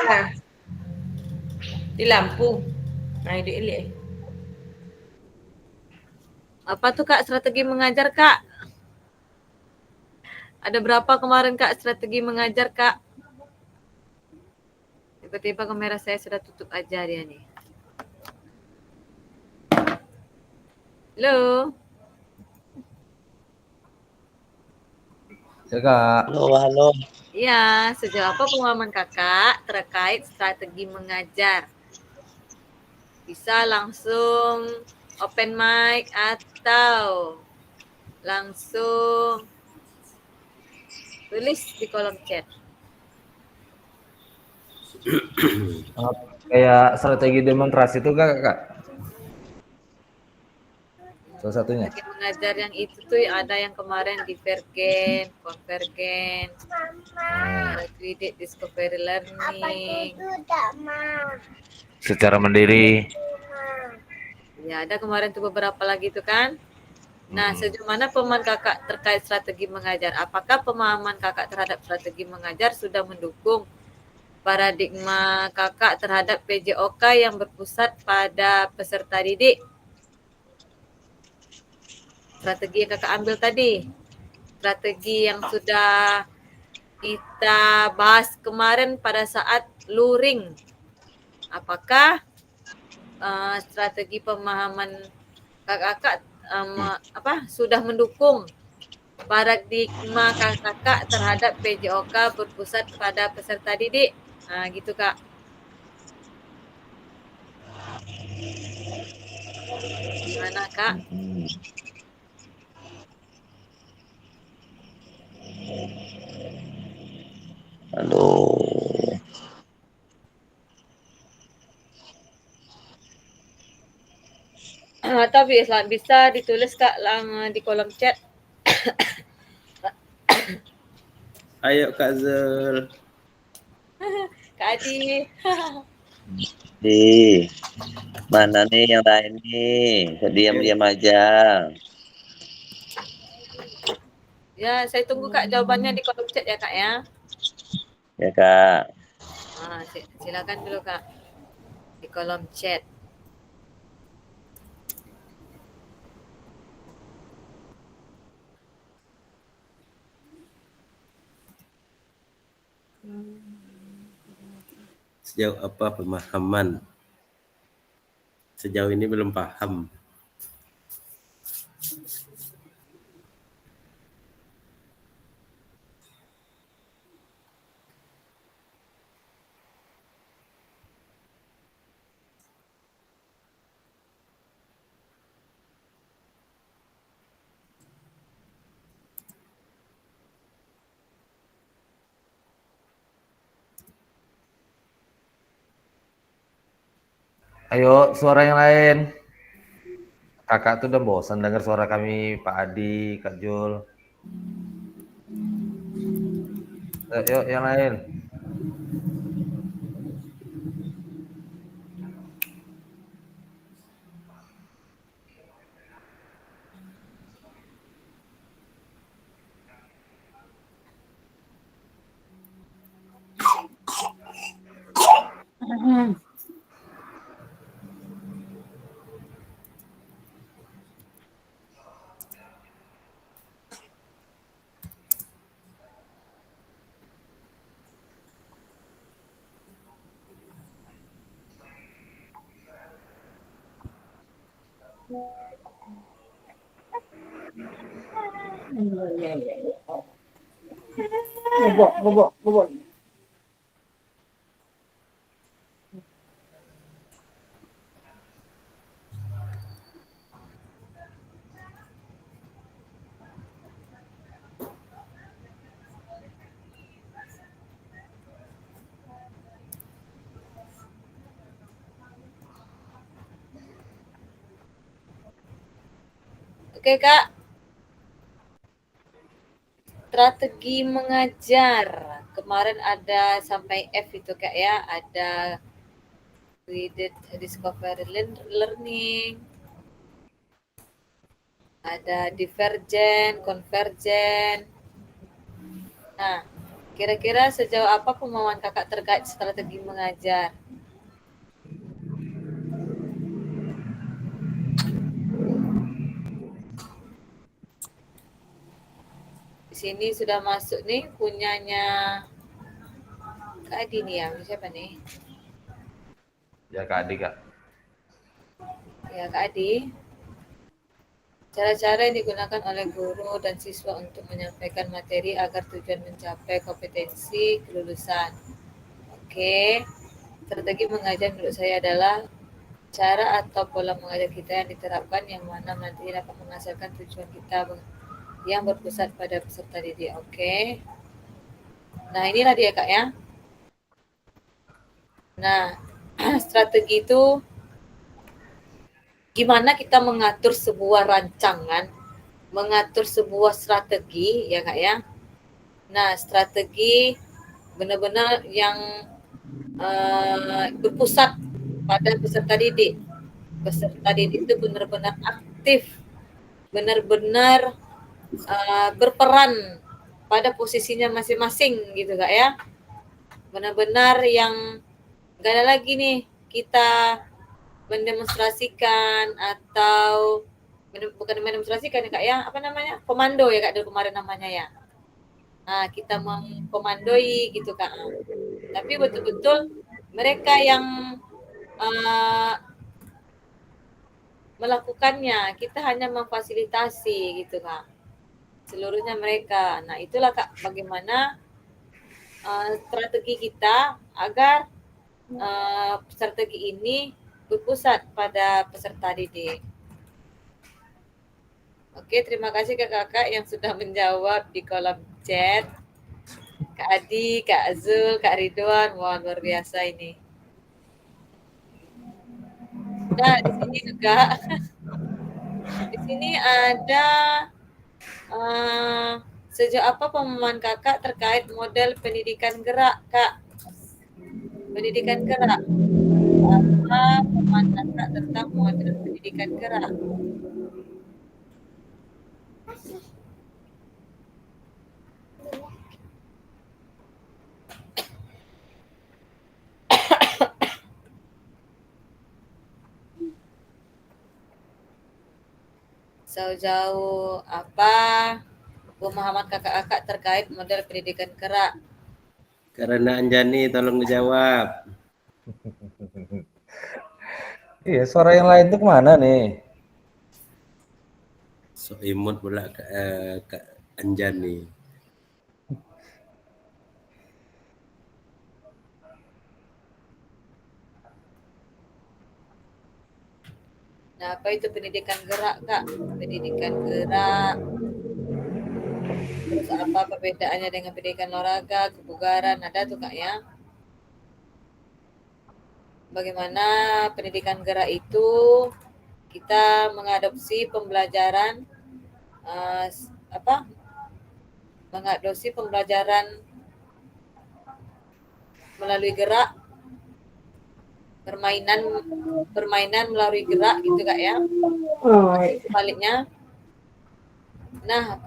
Nah, di Lampung. Nah, di Ili. Apa tuh Kak strategi mengajar Kak? Ada berapa kemarin Kak strategi mengajar Kak? Tiba-tiba kamera saya sudah tutup aja dia nih. Halo. Ya Kak. Halo. Iya, sejauh apa pengalaman kakak terkait strategi mengajar? Bisa langsung open mic atau langsung Tulis di kolom chat. Kayak strategi demonstrasi itu Kak? Salah satunya. Strategi mengajar yang itu tuh ada yang kemarin Divergen, Convergen, Credit Discovery Learning. Secara mandiri. Ya, ada kemarin tuh beberapa lagi tuh kan. Nah, sejauh mana pemahaman kakak terkait strategi mengajar? Apakah pemahaman kakak terhadap strategi mengajar sudah mendukung paradigma kakak terhadap PJOK yang berpusat pada peserta didik? Strategi yang kakak ambil tadi, strategi yang sudah kita bahas kemarin pada saat luring. Apakah strategi pemahaman kakak sudah mendukung paradigma kakak terhadap PJOK berpusat pada peserta didik? Nah, gitu Kak. Gimana Kak? Aduh. Atau bisa ditulis Kak di kolom chat. Ayo Kak Zul. Kak Adi. Mana nih yang lain nih? Diam-diam aja. Ya, saya tunggu Kak jawabannya di kolom chat ya Kak ya. Ya Kak. Silakan dulu Kak di kolom chat. Sejauh apa pemahaman? Sejauh ini belum paham. Ayo suara yang lain. Kakak tuh udah bosan dengar suara kami, Pak Adi, Kak Jul. Ayo yang lain. Bobok. Oke Kak. Strategi mengajar. Kemarin ada sampai F itu Kak ya. Ada Credit Discovery Learning. Ada Divergen, Convergen. Nah, kira-kira sejauh apa pemahaman kakak terkait strategi mengajar? Di sini sudah masuk nih punyanya Kak Adi nih ya, siapa nih? Ya Kak Adi Kak. Ya Kak Adi. Cara-cara yang digunakan oleh guru dan siswa untuk menyampaikan materi agar tujuan mencapai kompetensi kelulusan. Oke, strategi mengajar menurut saya adalah cara atau pola mengajar kita yang diterapkan yang mana nanti dapat menghasilkan tujuan kita yang berpusat pada peserta didik. Oke. Nah, inilah dia Kak ya. Nah, strategi itu gimana kita mengatur sebuah rancangan, mengatur sebuah strategi ya Kak ya. Nah, strategi benar-benar yang berpusat pada peserta didik. Peserta didik itu benar-benar aktif, benar-benar berperan pada posisinya masing-masing gitu Kak ya. Benar-benar yang gak ada lagi nih kita mendemonstrasikan atau bukan mendemonstrasikan ya Kak ya, apa namanya? Komando ya Kak dulu kemarin namanya ya. Nah, kita mengkomandoi gitu Kak. Tapi betul-betul mereka yang melakukannya, kita hanya memfasilitasi gitu Kak. Seluruhnya mereka. Nah, itulah Kak bagaimana strategi kita agar strategi ini berpusat pada peserta didik. Oke, terima kasih kakak-kakak yang sudah menjawab di kolom chat. Kak Adi, Kak Azul, Kak Ridwan, wah luar biasa ini. Nah, di sini juga di sini ada sejauh apa pemahaman kakak terkait model pendidikan gerak, Kak? Pendidikan gerak. Apa pemahaman kakak tentang model pendidikan gerak? Sejauh apa pemahaman kakak-kakak terkait model pendidikan gerak? Karena Anjani tolong dijawab. Iya, suara yang lain tuh kemana nih? So imut pula Kak Anjani. Nah, apa itu pendidikan gerak, Kak? Pendidikan gerak. Terus apa perbedaannya dengan pendidikan olahraga, kebugaran? Ada tuh, Kak ya. Bagaimana pendidikan gerak itu kita mengadopsi pembelajaran mengadopsi pembelajaran melalui gerak, permainan melalui gerak gitu Kak ya. Sebaliknya. Nah,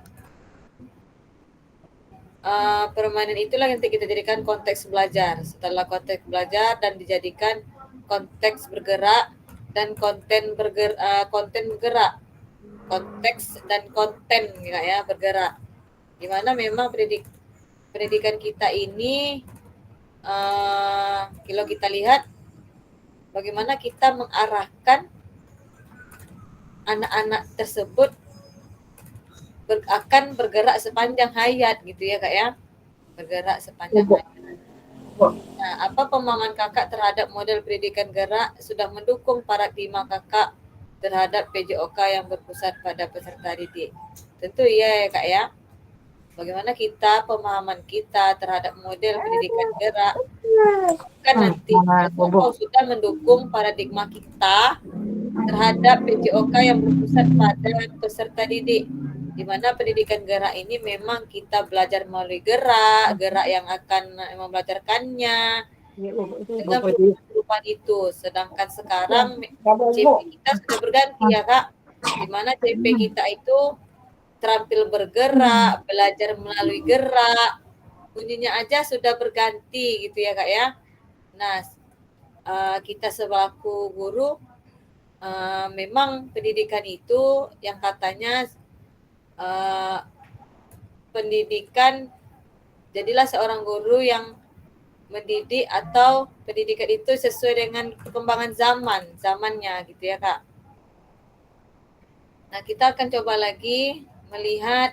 permainan itulah yang kita jadikan konteks belajar. Setelah konteks belajar dan dijadikan konteks bergerak dan konten bergerak, konteks dan konten ya bergerak. Dimana memang pendidikan kita ini kalau kita lihat bagaimana kita mengarahkan anak-anak tersebut akan bergerak sepanjang hayat gitu ya Kak ya, bergerak sepanjang hayat. Nah, apa pemahaman kakak terhadap model pendidikan gerak sudah mendukung paradigma kakak terhadap PJOK yang berpusat pada peserta didik? Tentu iya ya Kak ya. Bagaimana kita, pemahaman kita terhadap model pendidikan gerak kan nanti sudah mendukung paradigma kita terhadap PJOK yang berpusat pada peserta didik, di mana pendidikan gerak ini memang kita belajar melalui gerak yang akan membelajarkannya dengan perubahan itu. Sedangkan sekarang CP kita sudah berganti ya Kak, di mana CP kita itu terampil bergerak, belajar melalui gerak, bunyinya aja sudah berganti gitu ya Kak ya. Nah, kita selaku guru memang pendidikan itu yang katanya pendidikan, jadilah seorang guru yang mendidik atau pendidikan itu sesuai dengan perkembangan zamannya gitu ya Kak. Nah, kita akan coba lagi melihat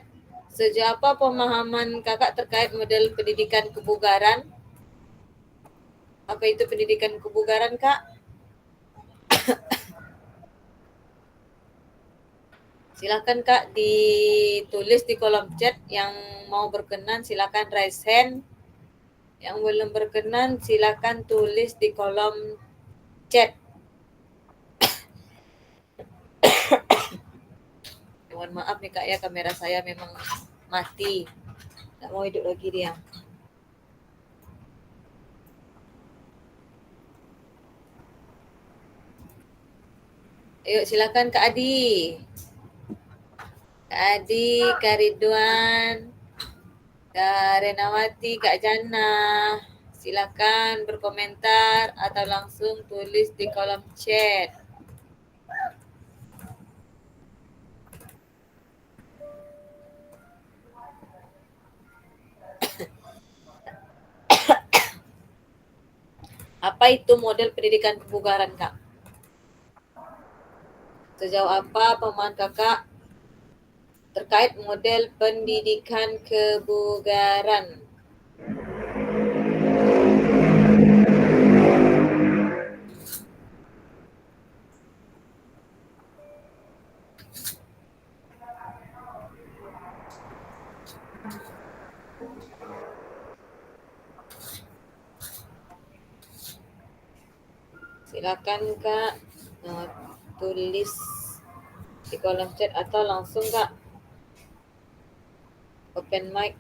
sejauh apa pemahaman kakak terkait model pendidikan kebugaran. Apa itu pendidikan kebugaran Kak? Silakan Kak ditulis di kolom chat, yang mau berkenan silakan raise hand Yang belum berkenan silakan tulis di kolom chat. Mohon maaf nih Kak ya, kamera saya memang mati. Tak mau hidup lagi dia. Ayo silakan Kak Adi. Kak Adi, Kak Ridwan, Kak Renawati, Kak Jana. Silakan berkomentar atau langsung tulis di kolom chat. Apa itu model pendidikan kebugaran, Kak? Sejauh apa pemahaman Kakak terkait model pendidikan kebugaran? Silakan Kak tulis di kolom chat atau langsung Kak open mic.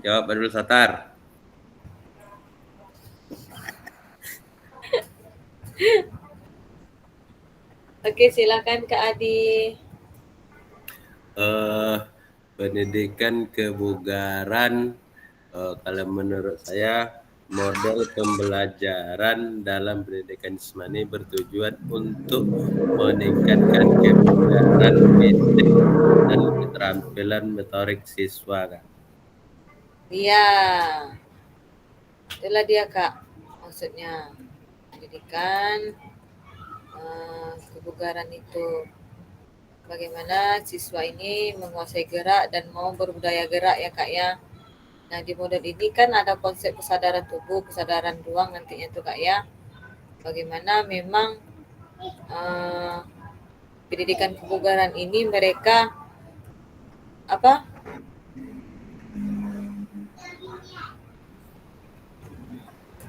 Jawab Abdul Satar. Oke, silakan Kak Adi. Pendidikan kebugaran, kalau menurut saya model pembelajaran dalam pendidikan jasmani bertujuan untuk meningkatkan kebugaran fisik dan keterampilan motorik siswa, Kak. Iya, itulah dia Kak, maksudnya pendidikan kebugaran itu bagaimana siswa ini menguasai gerak dan mau berbudaya gerak ya Kak ya. Nah di model ini kan ada konsep kesadaran tubuh, kesadaran ruang nantinya tuh Kak ya. Bagaimana memang pendidikan kebugaran ini mereka apa?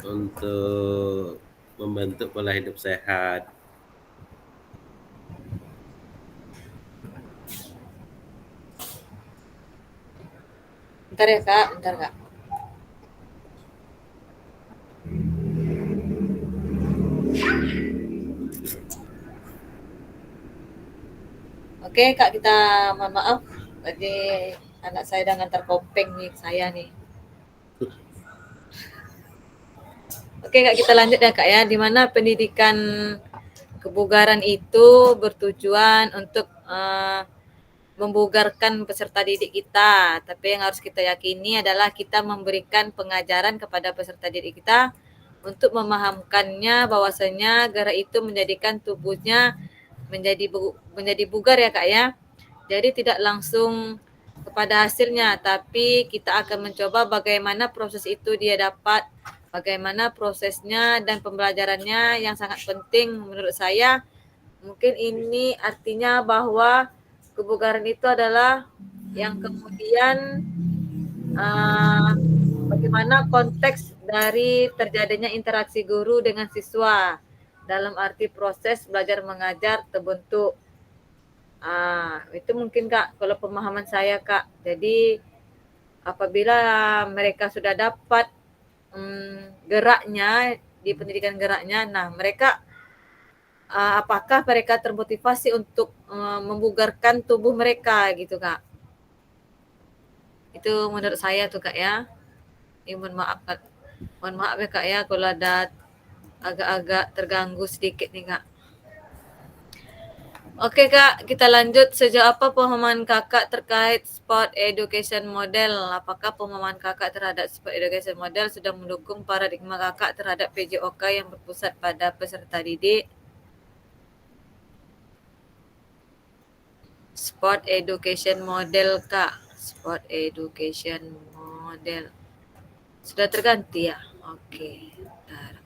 Untuk membentuk pola hidup sehat. Bentar ya Kak, bentar Kak. Oke Kak, kita mohon maaf. Tadi anak saya udah ngantar kopeng nih saya nih. Oke Kak, kita lanjut ya Kak ya. Di mana pendidikan kebugaran itu bertujuan untuk membugarkan peserta didik kita. Tapi yang harus kita yakini adalah kita memberikan pengajaran kepada peserta didik kita untuk memahamkannya bahwasanya gerak itu menjadikan tubuhnya menjadi bugar ya Kak ya. Jadi tidak langsung kepada hasilnya, tapi kita akan mencoba bagaimana proses itu dia dapat, bagaimana prosesnya dan pembelajarannya yang sangat penting menurut saya. Mungkin ini artinya bahwa kebugaran itu adalah yang kemudian bagaimana konteks dari terjadinya interaksi guru dengan siswa dalam arti proses belajar mengajar terbentuk. Itu mungkin Kak kalau pemahaman saya Kak. Jadi apabila mereka sudah dapat geraknya di pendidikan geraknya, nah mereka apakah mereka termotivasi untuk membugarkan tubuh mereka gitu Kak. Itu menurut saya tuh Kak ya. Mohon maaf Kak. Mohon maaf ya Kak ya kalau ada agak-agak terganggu sedikit nih Kak. Oke Kak, kita lanjut. Sejauh apa pemahaman Kakak terkait sport education model? Apakah pemahaman Kakak terhadap sport education model sudah mendukung paradigma Kakak terhadap PJOK yang berpusat pada peserta didik? Sport education model Kak, sport education model. Sudah terganti ya? Oke. Bentar.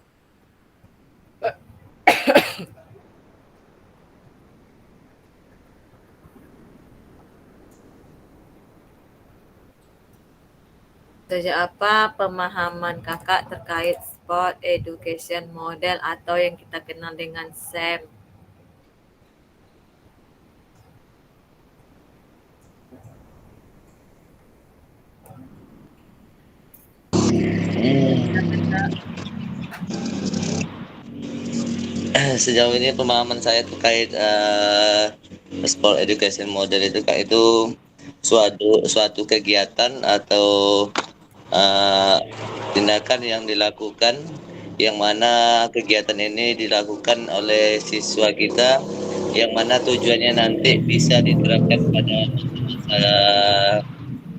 Sejak apa pemahaman kakak terkait sport education model atau yang kita kenal dengan SEM? Sejauh ini pemahaman saya terkait sport education model itu Kak, itu suatu kegiatan atau tindakan yang dilakukan, yang mana kegiatan ini dilakukan oleh siswa kita, yang mana tujuannya nanti bisa diterapkan pada masa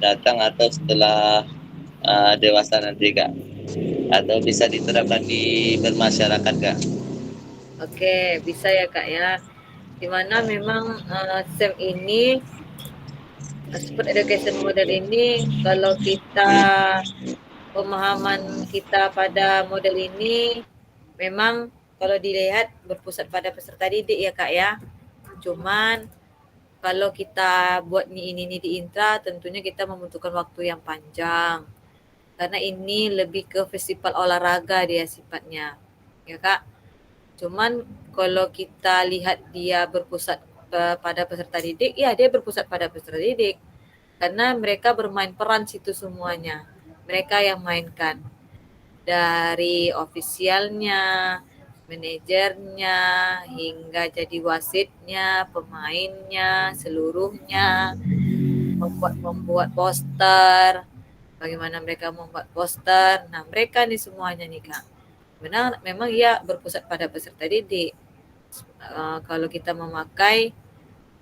datang atau setelah dewasa nanti Kak, atau bisa diterapkan di bermasyarakat Kak. Oke, bisa ya Kak ya. Dimana memang SEM ini, sport education model ini, kalau kita pemahaman kita pada model ini memang kalau dilihat berpusat pada peserta didik ya Kak ya. Cuman kalau kita buat ini di intra, tentunya kita membutuhkan waktu yang panjang. Karena ini lebih ke festival olahraga dia sifatnya. Ya Kak. Cuman kalau kita lihat dia berpusat pada peserta didik, ya dia berpusat pada peserta didik. Karena mereka bermain peran situ semuanya. Mereka yang mainkan. Dari ofisialnya, manajernya, hingga jadi wasitnya, pemainnya, seluruhnya, membuat poster, bagaimana mereka membuat poster. Nah, mereka nih semuanya nih Kak. Benar, memang ia berpusat pada peserta didik. Kalau kita memakai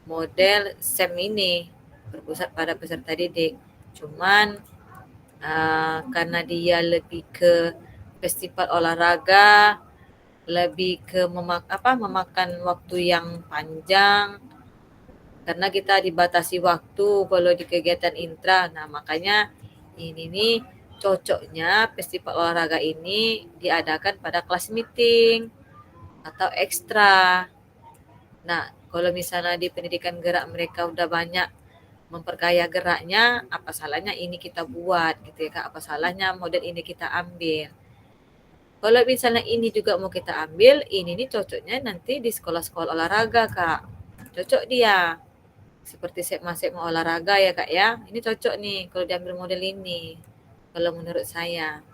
model SEM ini berpusat pada peserta didik. Cuman karena dia lebih ke festival olahraga, lebih ke memakan waktu yang panjang, karena kita dibatasi waktu kalau di kegiatan intra. Nah, makanya ini nih cocoknya festival olahraga ini diadakan pada kelas meeting atau ekstra. Nah, kalau misalnya di pendidikan gerak mereka udah banyak memperkaya geraknya, apa salahnya ini kita buat gitu ya Kak, apa salahnya model ini kita ambil. Kalau misalnya ini juga mau kita ambil, ini nih cocoknya nanti di sekolah-sekolah olahraga Kak. Cocok dia. Seperti sekma olahraga ya Kak ya. Ini cocok nih kalau diambil model ini. Kalau menurut saya.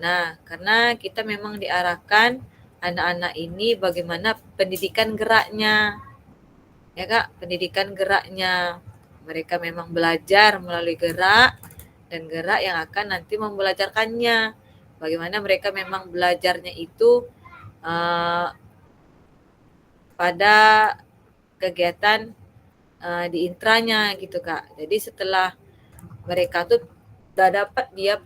Nah, karena kita memang diarahkan anak-anak ini bagaimana pendidikan geraknya. Ya Kak, pendidikan geraknya. Mereka memang belajar melalui gerak dan gerak yang akan nanti membelajarkannya. Bagaimana mereka memang belajarnya itu pada kegiatan di intranya gitu Kak. Jadi setelah mereka tuh udah dapat dia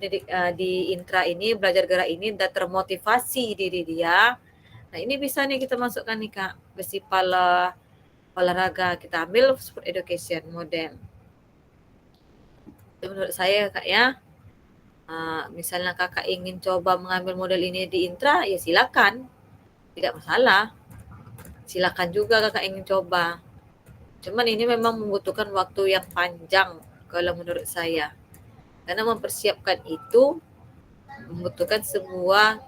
di intra ini, belajar gerak ini, udah termotivasi diri dia. Nah ini bisa nih kita masukkan nih Kak, festival olahraga, kita ambil sport education model. Itu menurut saya Kak ya. Misalnya kakak ingin coba mengambil model ini di intra, ya silakan. Tidak masalah. Silakan juga kakak ingin coba. Cuman ini memang membutuhkan waktu yang panjang kalau menurut saya. Karena mempersiapkan itu membutuhkan sebuah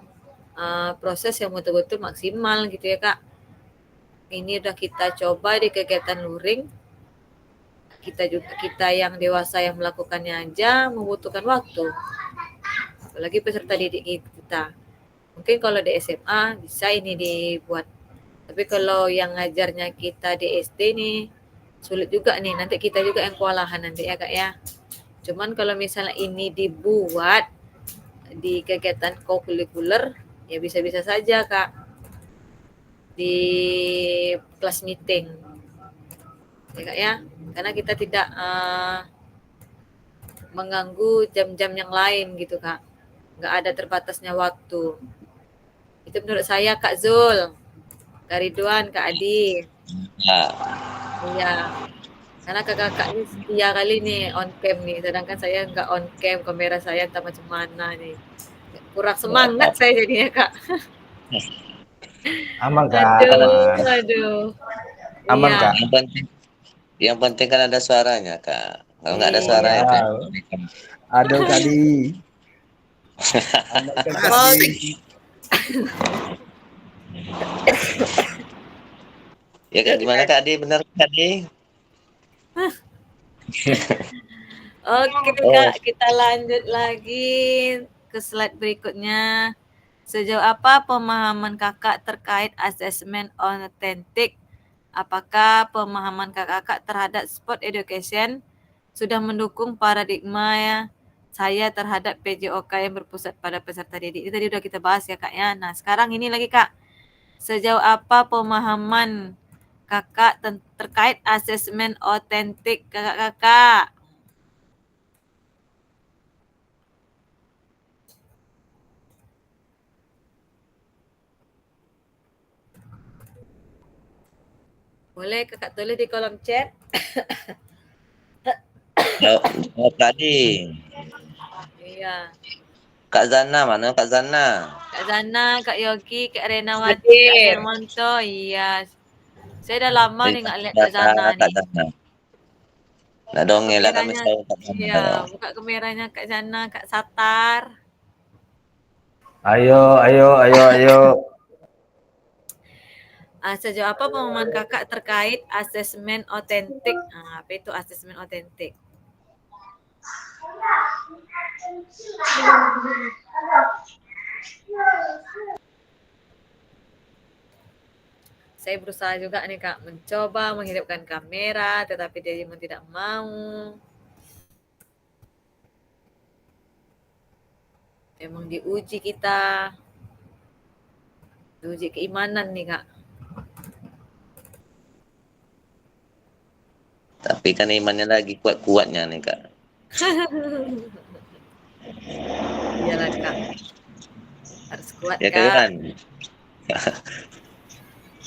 proses yang betul-betul maksimal gitu ya Kak. Ini udah kita coba di kegiatan luring. Kita yang dewasa yang melakukannya aja membutuhkan waktu. Apalagi peserta didik kita. Mungkin kalau di SMA bisa ini dibuat. Tapi kalau yang ngajarnya kita di SD nih sulit juga nih. Nanti kita juga yang kewalahan nanti ya Kak ya. Cuman kalau misalnya ini dibuat di kegiatan kokurikuler, ya bisa-bisa saja Kak. Di kelas meeting. Ya Kak ya. Karena kita tidak mengganggu jam-jam yang lain gitu Kak. Nggak ada terbatasnya waktu. Itu menurut saya Kak Zul. Kak Ridwan, Kak Adi. Iya. Karena kakak ini setia kali nih on cam nih, sedangkan saya nggak on cam, kamera saya entah macam mana nih. Kurang semangat saya jadinya Kak. Aman Kak, Aduh. aman Iya. Kak. Yang penting kan ada suaranya Kak. Kalau nggak ada suaranya Kak. Aduh Kak Di. Anak Kak Di. Ya Kak, gimana Kak Adi? Benar Kak Adi? Oke Kak, kita lanjut lagi ke slide berikutnya. Sejauh apa pemahaman kakak terkait asesmen otentik? Apakah pemahaman kakak terhadap sport education sudah mendukung paradigma saya terhadap PJOK yang berpusat pada peserta didik? Ini tadi udah kita bahas ya Kak ya. Nah sekarang ini lagi Kak. Sejauh apa pemahaman kakak terkait asesmen otentik kakak-kakak? Boleh kakak tulis di kolom chat. Jawab Kak Adi. Iya. Kak Zana, mana Kak Zana? Kak Zana, Kak Yogi, Kak Renawati, Kak Hermanto. Iya. Saya dah lama nih nggak lihat Kak Zana Kak nih. Zana. Nah dongeng lah kami Kameranya, tahu Kak Zana. iya, buka kameranya Kak Zana, Kak Satar. Ayo. Sejauh apa pemahaman kakak terkait asesmen otentik? Apa itu asesmen otentik? Saya berusaha juga nih Kak, mencoba menghidupkan kamera, tetapi dia memang tidak mau. Memang diuji kita. Diuji keimanan nih Kak. Tapi kan imannya lagi kuat-kuatnya nih Kak. Iyalah Kak. Harus kuat Ya Kak. kan?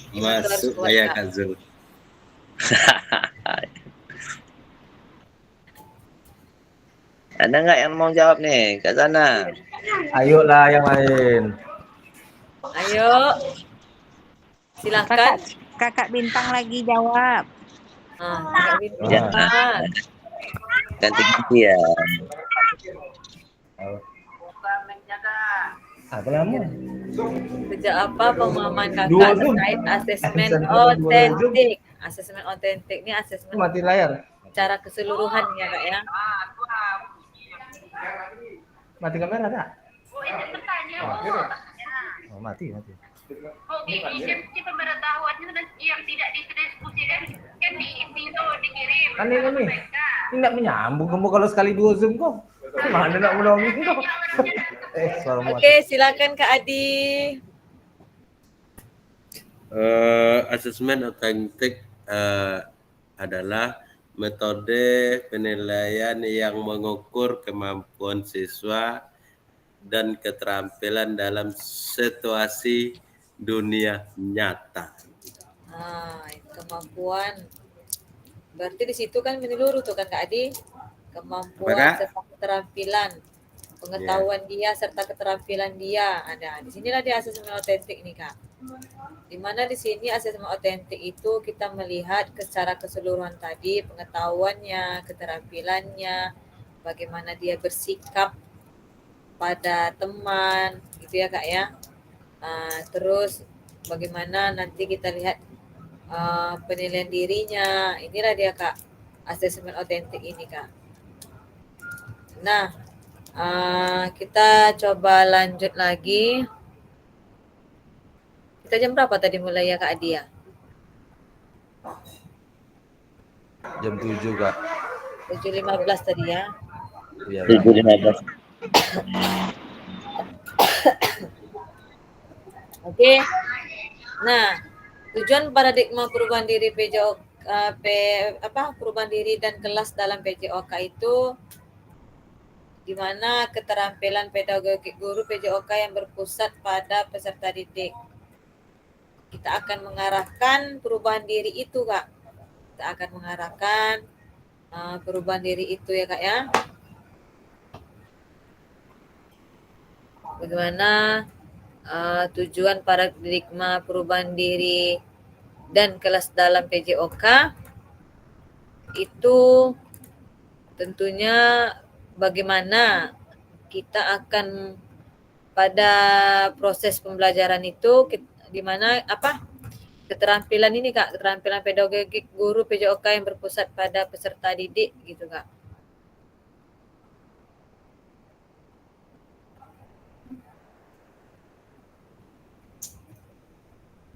Iman tuh harus Masuk kuat ya Kak. Kak Zul. Ada nggak yang mau jawab nih Kak Zana? Ayolah yang lain. Ayo. Silakan. Kakak Bintang lagi jawab. Kakak Bintang. Ya. Ganti-ganti ya. Apa namanya? Sejak apa pemahaman kakak terkait asesmen otentik? Asesmen otentik ini asesmen Mati layar. secara keseluruhan ya Kak ya. Mati kamera tak? Oh, Oh, mati. Di pemberitahuannya yang tidak didiskusikan kan itu dikirim. Kan ini tidak menyambung kamu kalau sekali dua zoom kok. Mana nak menolong kok? Oke, silakan Kak Adi. Asesmen otentik adalah metode penilaian yang mengukur kemampuan siswa dan keterampilan dalam situasi dunia nyata. Kemampuan. Berarti di situ kan menyeluruh tuh kan Kak Adi. Kemampuan Apakah? serta keterampilan, pengetahuan dia serta keterampilan dia ada. Di sinilah dia asesmen otentik nih Kak. Dimana di sini asesmen otentik itu kita melihat secara keseluruhan tadi pengetahuannya, keterampilannya, bagaimana dia bersikap pada teman, gitu ya Kak ya. Terus bagaimana nanti kita lihat penilaian dirinya. Inilah dia Kak, asesmen otentik ini Kak. Nah, kita coba lanjut lagi. Kita jam berapa tadi mulai ya Kak Adi ya? Jam 7 Kak. 7.15 tadi ya. Iya. 7.15. Oke. Nah, tujuan paradigma perubahan diri perubahan diri dan kelas dalam PJOK itu di mana keterampilan pedagogik guru PJOK yang berpusat pada peserta didik. Kita akan mengarahkan perubahan diri itu Kak. Kita akan mengarahkan perubahan diri itu ya Kak ya. Bagaimana tujuan paradigma perubahan diri dan kelas dalam PJOK itu tentunya bagaimana kita akan pada proses pembelajaran itu di mana keterampilan ini Kak, keterampilan pedagogik guru PJOK yang berpusat pada peserta didik gitu Kak.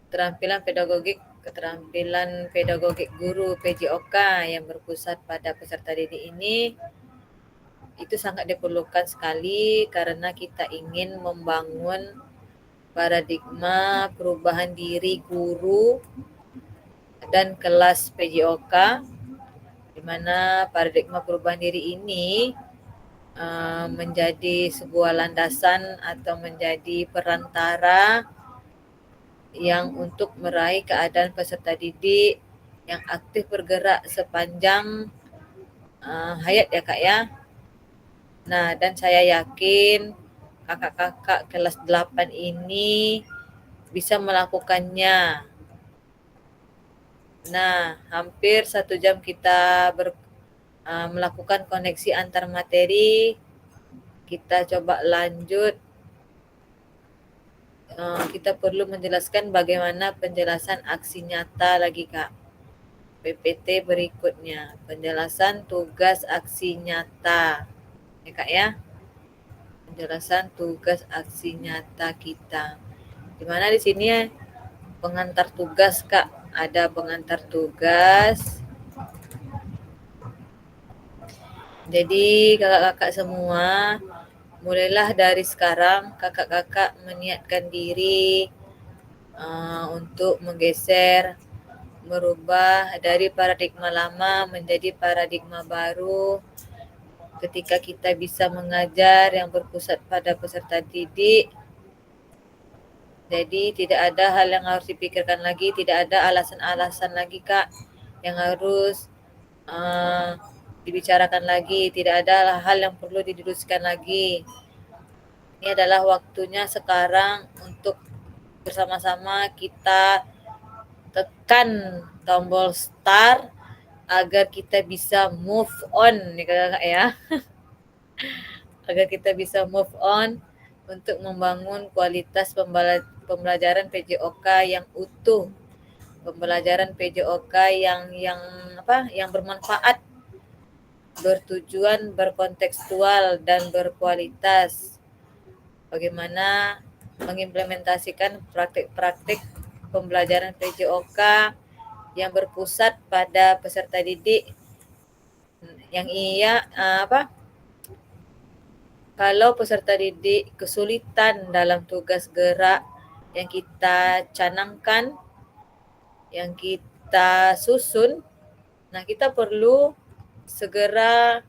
Keterampilan pedagogik guru PJOK yang berpusat pada peserta didik ini itu sangat diperlukan sekali karena kita ingin membangun paradigma perubahan diri guru dan kelas PJOK, di mana paradigma perubahan diri ini menjadi sebuah landasan atau menjadi perantara yang untuk meraih keadaan peserta didik yang aktif bergerak sepanjang hayat ya Kak ya. Nah, dan saya yakin kakak-kakak kelas 8 ini bisa melakukannya. Nah, hampir 1 jam kita melakukan koneksi antar materi. Kita coba lanjut. Kita perlu menjelaskan bagaimana penjelasan aksi nyata lagi Kak. PPT berikutnya, penjelasan tugas aksi nyata. Ya Kak ya. Penjelasan tugas aksi nyata kita. Dimana di sini ya, pengantar tugas Kak. Ada pengantar tugas. Jadi kakak-kakak semua, mulailah dari sekarang kakak-kakak meniatkan diri untuk menggeser, merubah dari paradigma lama menjadi paradigma baru. Ketika kita bisa mengajar yang berpusat pada peserta didik, jadi tidak ada hal yang harus dipikirkan lagi, tidak ada alasan-alasan lagi Kak yang harus dibicarakan lagi, tidak ada hal yang perlu didiskusikan lagi. Ini adalah waktunya sekarang untuk bersama-sama kita tekan tombol start agar kita bisa move on nih kakak ya. Agar kita bisa move on untuk membangun kualitas pembelajaran PJOK yang utuh. Pembelajaran PJOK yang bermanfaat, bertujuan, berkontekstual dan berkualitas. Bagaimana mengimplementasikan praktik-praktik pembelajaran PJOK yang berpusat pada peserta didik yang kalau peserta didik kesulitan dalam tugas gerak yang kita canangkan, yang kita susun, nah kita perlu segera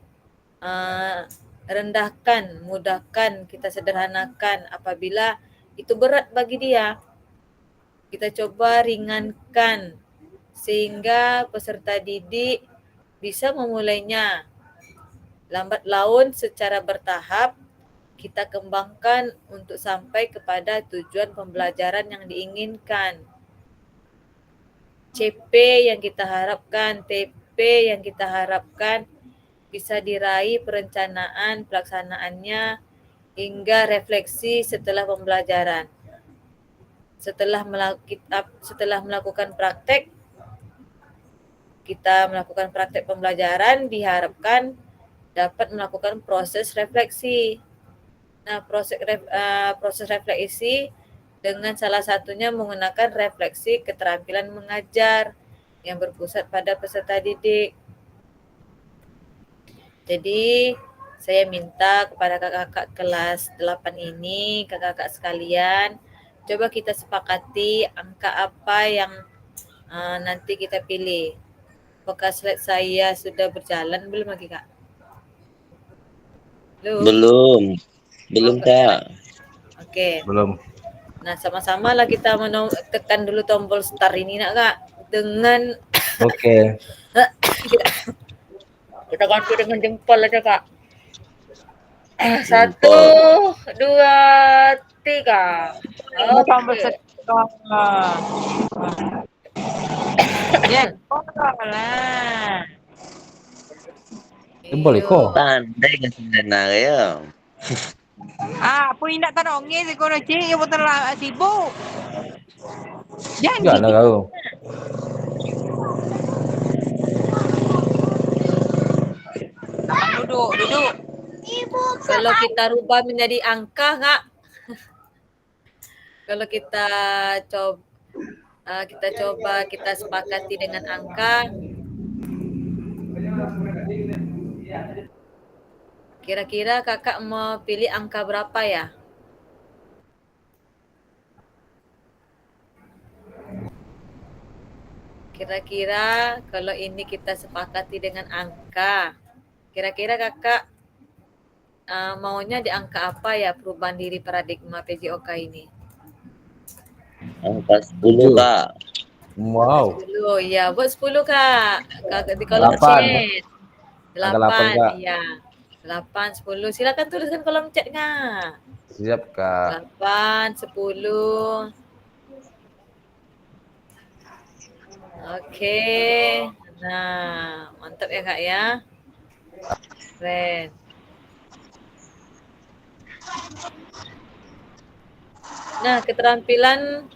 rendahkan, mudahkan, kita sederhanakan. Apabila itu berat bagi dia, kita coba ringankan sehingga peserta didik bisa memulainya. Lambat laun secara bertahap kita kembangkan untuk sampai kepada tujuan pembelajaran yang diinginkan. CP yang kita harapkan, TP yang kita harapkan bisa diraih perencanaan pelaksanaannya hingga refleksi setelah pembelajaran. Setelah melakukan praktek, kita melakukan praktek pembelajaran diharapkan dapat melakukan proses refleksi. Nah, proses refleksi dengan salah satunya menggunakan refleksi keterampilan mengajar yang berpusat pada peserta didik. Jadi, saya minta kepada kakak-kakak kelas 8 ini, kakak-kakak sekalian, coba kita sepakati angka apa yang nanti kita pilih. Apakah slide saya sudah berjalan belum lagi, Kak? Belum Kak. Oke. Belum. Nah, sama-sama lah kita tekan dulu tombol start ini nak Kak. Dengan Oke. kita ganti dengan jempol aja Kak. 1, 2, 3. Tombol start. Ya, lah. Jempol Iyo. iko. Pandai kan sebenarnya ya. Ah, pun indak tanongi si kono cik, yang betul lah sibuk. Janji Gimana kau? duduk. Kalau kita rubah menjadi angka, Kak. Kalau kita coba kita sepakati dengan angka, kira-kira kakak mau pilih angka berapa ya? Kira-kira kalau ini kita sepakati dengan angka, kira-kira kakak maunya di angka apa ya perubahan diri paradigma PJOK ini? Angka 10 Kak. Wow. 10, ya buat 10 Kak. Kakak di kolom 8. chat. Angka 8, 8, Kak. iya. 8, 10. Silakan tuliskan kolom chat, Kak. Siap, Kak. 8, 10. Oke. Nah, mantap ya, Kak ya. Keren. Nah, keterampilan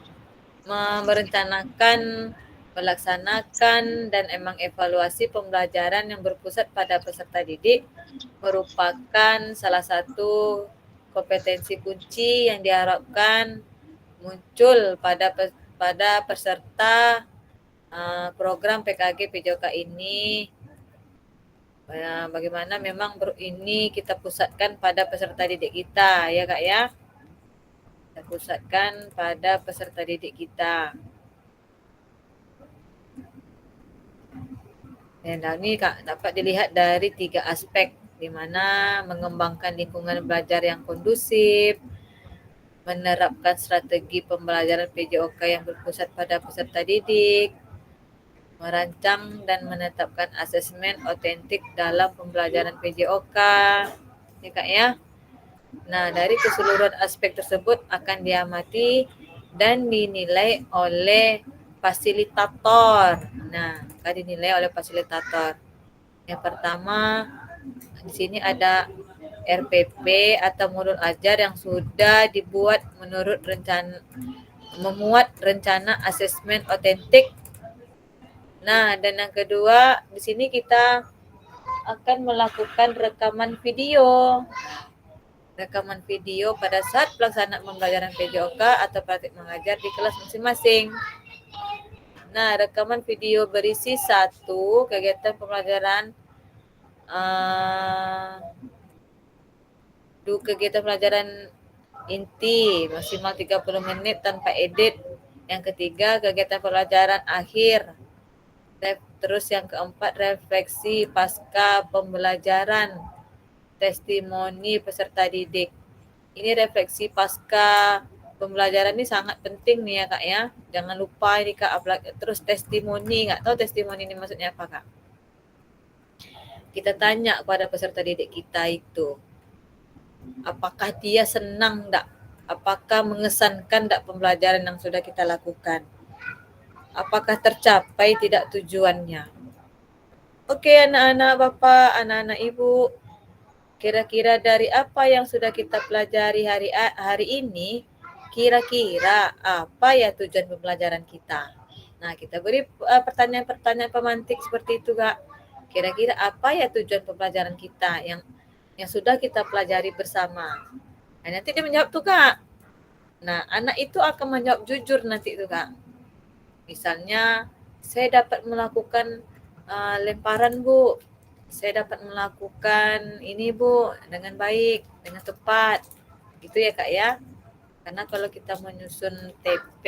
merencanakan, melaksanakan, dan emang evaluasi pembelajaran yang berpusat pada peserta didik merupakan salah satu kompetensi kunci yang diharapkan muncul pada peserta program PKG PJOK ini. Bagaimana memang ini kita pusatkan pada peserta didik kita, ya Kak ya. Kita pusatkan pada peserta didik kita. Dan ini Kak dapat dilihat dari 3 aspek, di mana mengembangkan lingkungan belajar yang kondusif, menerapkan strategi pembelajaran PJOK yang berpusat pada peserta didik, merancang dan menetapkan asesmen otentik dalam pembelajaran PJOK, ya Kak ya. Nah, dari keseluruhan aspek tersebut akan diamati dan dinilai oleh fasilitator. Nah, akan dinilai oleh fasilitator. Yang pertama, di sini ada RPP atau modul ajar yang sudah dibuat menurut memuat rencana asesmen otentik. Nah, dan yang kedua, di sini kita akan melakukan rekaman video. Rekaman video pada saat pelaksanaan pembelajaran PJOK atau praktik mengajar di kelas masing-masing. Nah, rekaman video berisi 1 kegiatan pembelajaran, 2 kegiatan pembelajaran inti maksimal 30 menit tanpa edit. Yang ketiga, kegiatan pembelajaran akhir. Terus yang keempat, refleksi pasca pembelajaran, testimoni peserta didik. Ini refleksi pasca pembelajaran ini sangat penting nih ya Kak ya. Jangan lupa ini Kak, terus testimoni. Nggak tahu testimoni ini maksudnya apa Kak? Kita tanya kepada peserta didik kita itu, apakah dia senang enggak? Apakah mengesankan enggak pembelajaran yang sudah kita lakukan? Apakah tercapai tidak tujuannya? Oke anak-anak Bapak, anak-anak Ibu, kira-kira dari apa yang sudah kita pelajari hari ini, kira-kira apa ya tujuan pembelajaran kita? Nah, kita beri pertanyaan-pertanyaan pemantik seperti itu, Kak. Kira-kira apa ya tujuan pembelajaran kita yang sudah kita pelajari bersama? Nah, nanti dia menjawab tuh, Kak. Nah, anak itu akan menjawab jujur nanti tuh, Kak. Misalnya, saya dapat melakukan lemparan, Bu. Saya dapat melakukan ini, Bu, dengan baik, dengan tepat. Gitu ya, Kak ya. Karena kalau kita menyusun TP,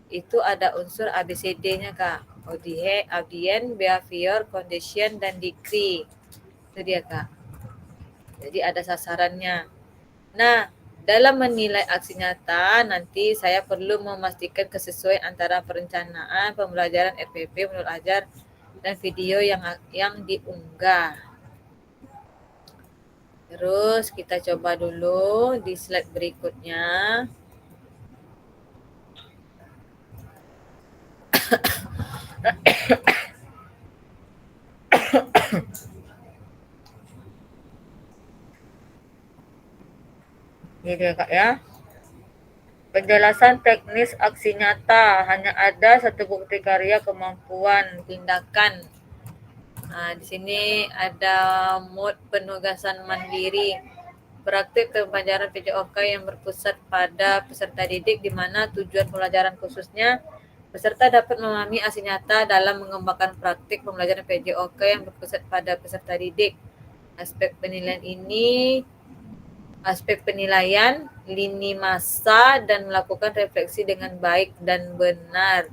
itu ada unsur ABCD-nya, Kak. Audient, behavior, condition, dan degree. Itu dia, Kak. Jadi ada sasarannya. Nah, dalam menilai aksi nyata, nanti saya perlu memastikan kesesuaian antara perencanaan, pembelajaran RPP, modul ajar, dan video yang diunggah. Terus kita coba dulu di slide berikutnya. Gitu ya Kak ya. Penjelasan teknis aksi nyata, hanya ada satu bukti karya kemampuan tindakan. Nah, di sini ada mode penugasan mandiri. Praktik pembelajaran PJOK yang berpusat pada peserta didik di mana tujuan pembelajaran khususnya peserta dapat memahami aksi nyata dalam mengembangkan praktik pembelajaran PJOK yang berpusat pada peserta didik. Aspek penilaian, lini masa, dan melakukan refleksi dengan baik dan benar.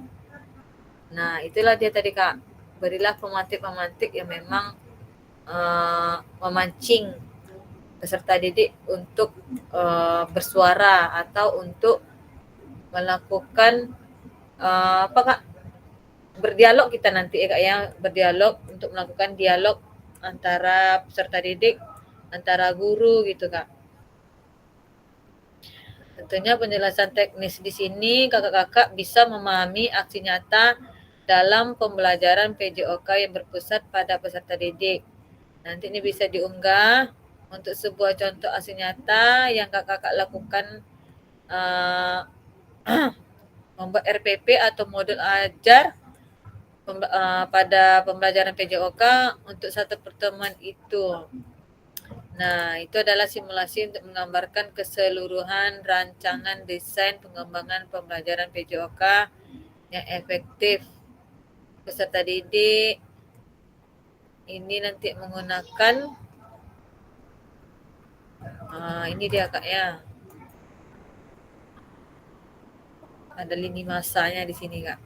Nah, itulah dia tadi Kak. Berilah pemantik-pemantik yang memang memancing peserta didik untuk bersuara atau untuk melakukan apa Kak? Berdialog kita nanti ya Kak ya, berdialog untuk melakukan dialog antara peserta didik, antara guru gitu Kak. Tentunya penjelasan teknis di sini kakak-kakak bisa memahami aksi nyata dalam pembelajaran PJOK yang berpusat pada peserta didik. Nanti ini bisa diunggah untuk sebuah contoh aksi nyata yang kakak-kakak lakukan membuat RPP atau modul ajar pada pembelajaran PJOK untuk satu pertemuan itu. Nah, itu adalah simulasi untuk menggambarkan keseluruhan rancangan desain pengembangan pembelajaran PJOK yang efektif. Peserta didik ini nanti menggunakan ini dia Kak ya. Ada lini masanya di sini Kak.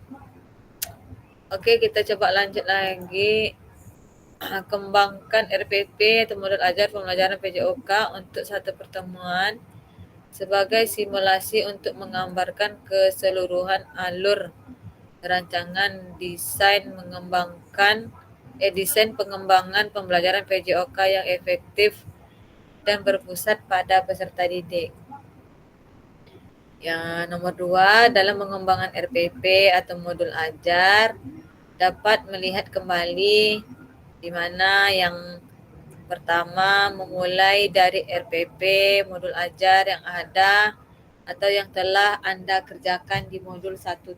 Oke, kita coba lanjut lagi. Kembangkan RPP atau modul ajar pembelajaran PJOK untuk satu pertemuan sebagai simulasi untuk menggambarkan keseluruhan alur rancangan desain pengembangan pembelajaran PJOK yang efektif dan berpusat pada peserta didik. Yang nomor 2, dalam pengembangan RPP atau modul ajar dapat melihat kembali di mana yang pertama memulai dari RPP modul ajar yang ada atau yang telah Anda kerjakan di modul 1.6.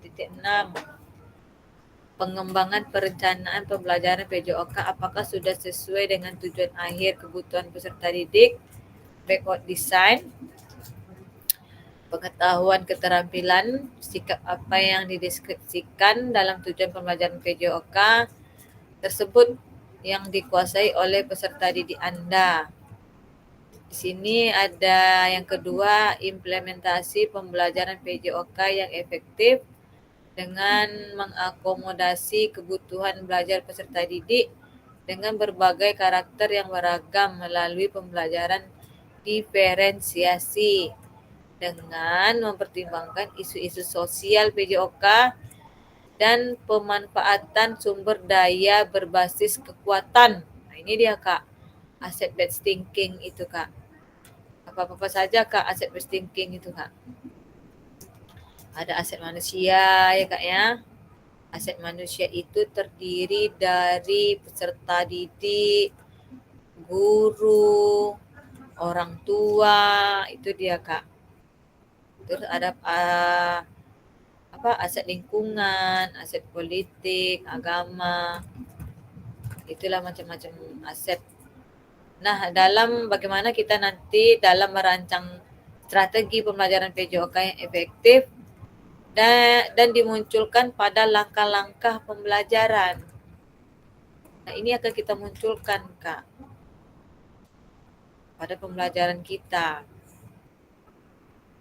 Pengembangan perencanaan pembelajaran PJOK apakah sudah sesuai dengan tujuan akhir kebutuhan peserta didik, backward design, pengetahuan keterampilan, sikap apa yang dideskripsikan dalam tujuan pembelajaran PJOK tersebut yang dikuasai oleh peserta didik Anda. Di sini ada yang kedua, implementasi pembelajaran PJOK yang efektif dengan mengakomodasi kebutuhan belajar peserta didik dengan berbagai karakter yang beragam melalui pembelajaran diferensiasi dengan mempertimbangkan isu-isu sosial PJOK dan pemanfaatan sumber daya berbasis kekuatan. Nah, ini dia Kak, asset-based thinking itu Kak. Apa-apa saja Kak asset-based thinking itu Kak. Ada aset manusia ya Kak ya. Aset manusia itu terdiri dari peserta didik, guru, orang tua, itu dia Kak. Terus ada aset lingkungan, aset politik, agama, itulah macam-macam aset. Nah, dalam bagaimana kita nanti dalam merancang strategi pembelajaran PJOK yang efektif dan dimunculkan pada langkah-langkah pembelajaran. Nah, ini akan kita munculkan Kak pada pembelajaran kita.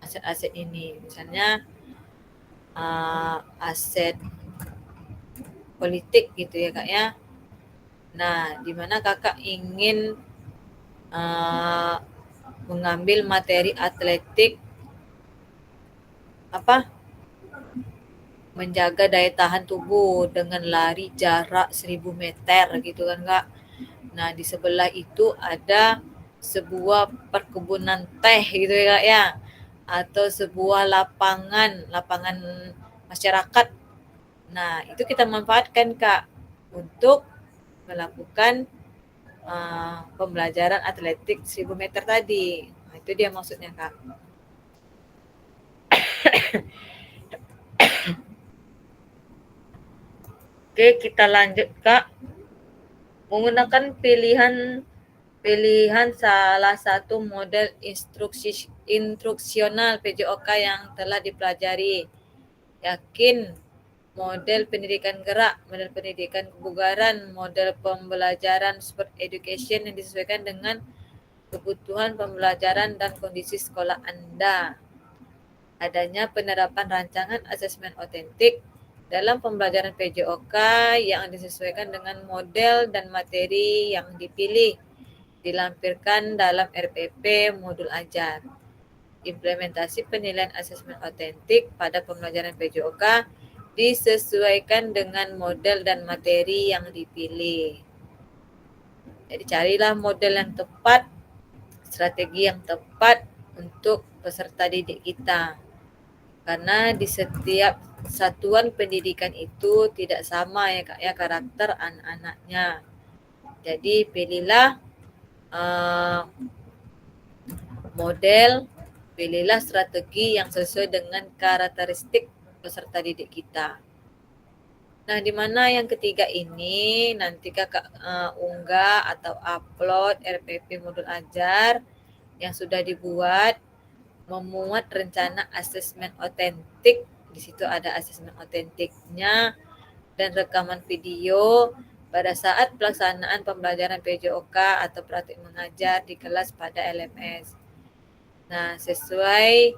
Aset-aset ini, misalnya aset politik gitu ya Kak ya. Nah, di mana Kakak ingin mengambil materi atletik menjaga daya tahan tubuh dengan lari jarak 1000 meter gitu kan Kak. Nah, di sebelah itu ada sebuah perkebunan teh gitu ya Kak ya. Atau sebuah lapangan masyarakat. Nah, itu kita manfaatkan Kak untuk melakukan pembelajaran atletik 1000 meter tadi. Nah, Itu dia maksudnya, Kak. Oke, kita lanjut, Kak. Menggunakan pilihan salah satu model instruksional PJOK yang telah dipelajari. Yakin model pendidikan gerak, model pendidikan kebugaran, model pembelajaran sport education yang disesuaikan dengan kebutuhan pembelajaran dan kondisi sekolah Anda. Adanya penerapan rancangan asesmen otentik dalam pembelajaran PJOK yang disesuaikan dengan model dan materi yang dipilih, dilampirkan dalam RPP modul ajar. Implementasi penilaian asesmen otentik pada pembelajaran PJOK disesuaikan dengan model dan materi yang dipilih. Jadi carilah model yang tepat, strategi yang tepat untuk peserta didik kita. Karena di setiap satuan pendidikan itu tidak sama ya Kak ya karakter anak-anaknya. Jadi pilihlah model, pilihlah strategi yang sesuai dengan karakteristik peserta didik kita. Nah, di mana yang ketiga ini nanti Kakak unggah atau upload RPP modul ajar yang sudah dibuat, memuat rencana asesmen otentik. Di situ ada asesmen otentiknya dan rekaman video pada saat pelaksanaan pembelajaran PJOK atau praktik mengajar di kelas pada LMS. Nah, sesuai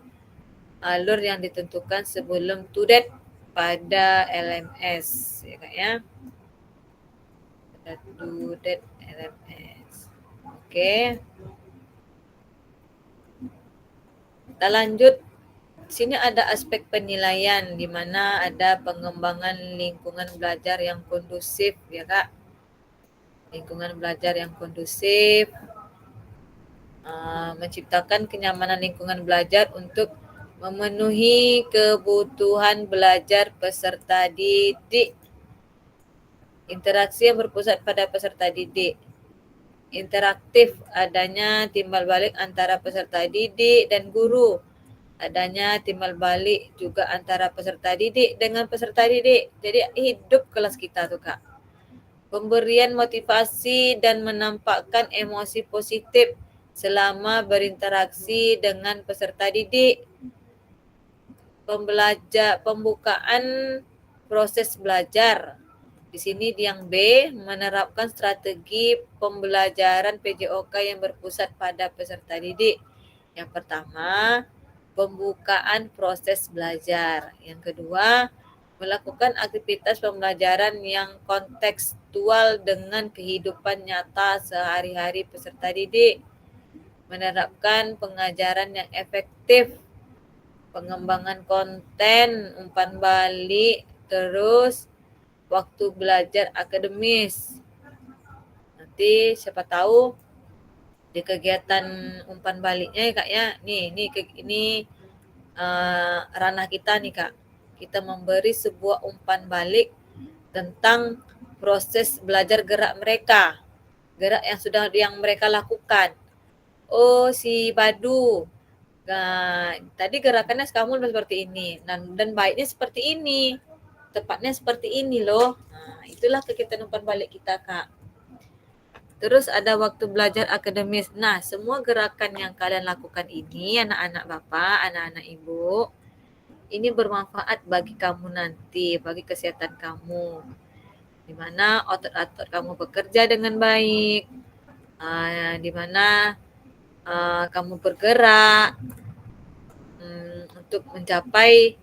alur yang ditentukan sebelum to date pada LMS ya Kak ya. Pada to date LMS. Oke. Kita lanjut. Sini ada aspek penilaian di mana ada pengembangan lingkungan belajar yang kondusif ya Kak. Lingkungan belajar yang kondusif, menciptakan kenyamanan lingkungan belajar untuk memenuhi kebutuhan belajar peserta didik. Interaksi yang berpusat pada peserta didik. Interaktif, adanya timbal balik antara peserta didik dan guru. Adanya timbal balik juga antara peserta didik dengan peserta didik. Jadi hidup kelas kita tuh Kak. Pemberian motivasi dan menampakkan emosi positif selama berinteraksi dengan peserta didik. Pembukaan proses belajar. Di sini yang B, menerapkan strategi pembelajaran PJOK yang berpusat pada peserta didik. Yang pertama, pembukaan proses belajar. Yang kedua, melakukan aktivitas pembelajaran yang kontekstual dengan kehidupan nyata sehari-hari peserta didik. Menerapkan pengajaran yang efektif, pengembangan konten, umpan balik, terus waktu belajar akademis. Nanti siapa tahu di kegiatan umpan baliknya ya Kak ya. Ini ranah kita nih Kak. Kita memberi sebuah umpan balik tentang proses belajar gerak mereka. Gerak yang mereka lakukan. Oh, si Badu. Nah, tadi gerakannya kamu seperti ini. Dan baiknya seperti ini. Tepatnya seperti ini loh. Nah, itulah kegiatan umpan balik kita Kak. Terus ada waktu belajar akademis. Nah, semua gerakan yang kalian lakukan ini, anak-anak Bapak, anak-anak Ibu, ini bermanfaat bagi kamu nanti, bagi kesehatan kamu. Di mana otot-otot kamu bekerja dengan baik, di mana kamu bergerak untuk mencapai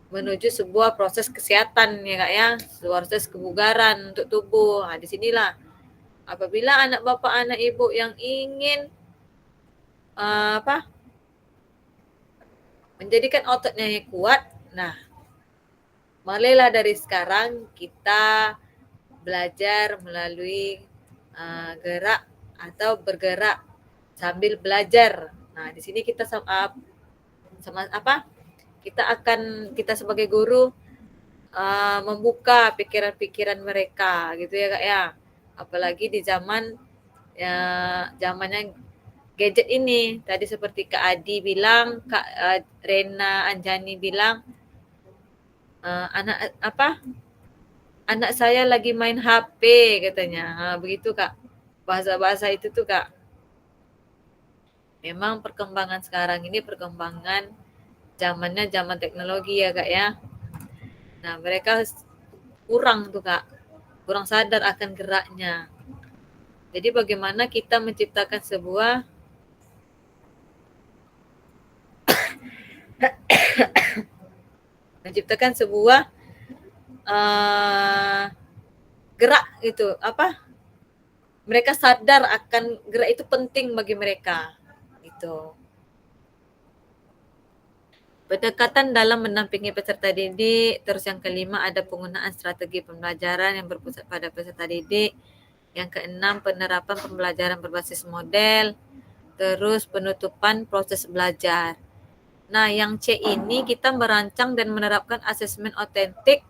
menuju sebuah proses kesehatan ya Kak ya, proses kebugaran untuk tubuh. Nah, disinilah apabila anak Bapak, anak Ibu yang ingin menjadikan ototnya yang kuat, nah mulailah dari sekarang kita belajar melalui gerak atau bergerak sambil belajar. Nah, di sini kita kita sebagai guru membuka pikiran-pikiran mereka gitu ya Kak ya. Apalagi di zamannya gadget ini. Tadi seperti Kak Adi bilang, Kak Rena Anjani bilang, anak saya lagi main HP katanya. Begitu Kak. Bahasa-bahasa itu tuh Kak. Memang perkembangan sekarang ini perkembangan zamannya zaman teknologi ya Kak ya. Nah, mereka kurang tuh Kak. Kurang sadar akan geraknya. Jadi bagaimana kita menciptakan sebuah gerak gitu, mereka sadar akan gerak itu penting bagi mereka gitu. Pendekatan dalam mendampingi peserta didik. Terus yang kelima ada penggunaan strategi pembelajaran yang berpusat pada peserta didik. Yang keenam penerapan pembelajaran berbasis model. Terus penutupan proses belajar. Nah, yang C ini kita merancang dan menerapkan asesmen otentik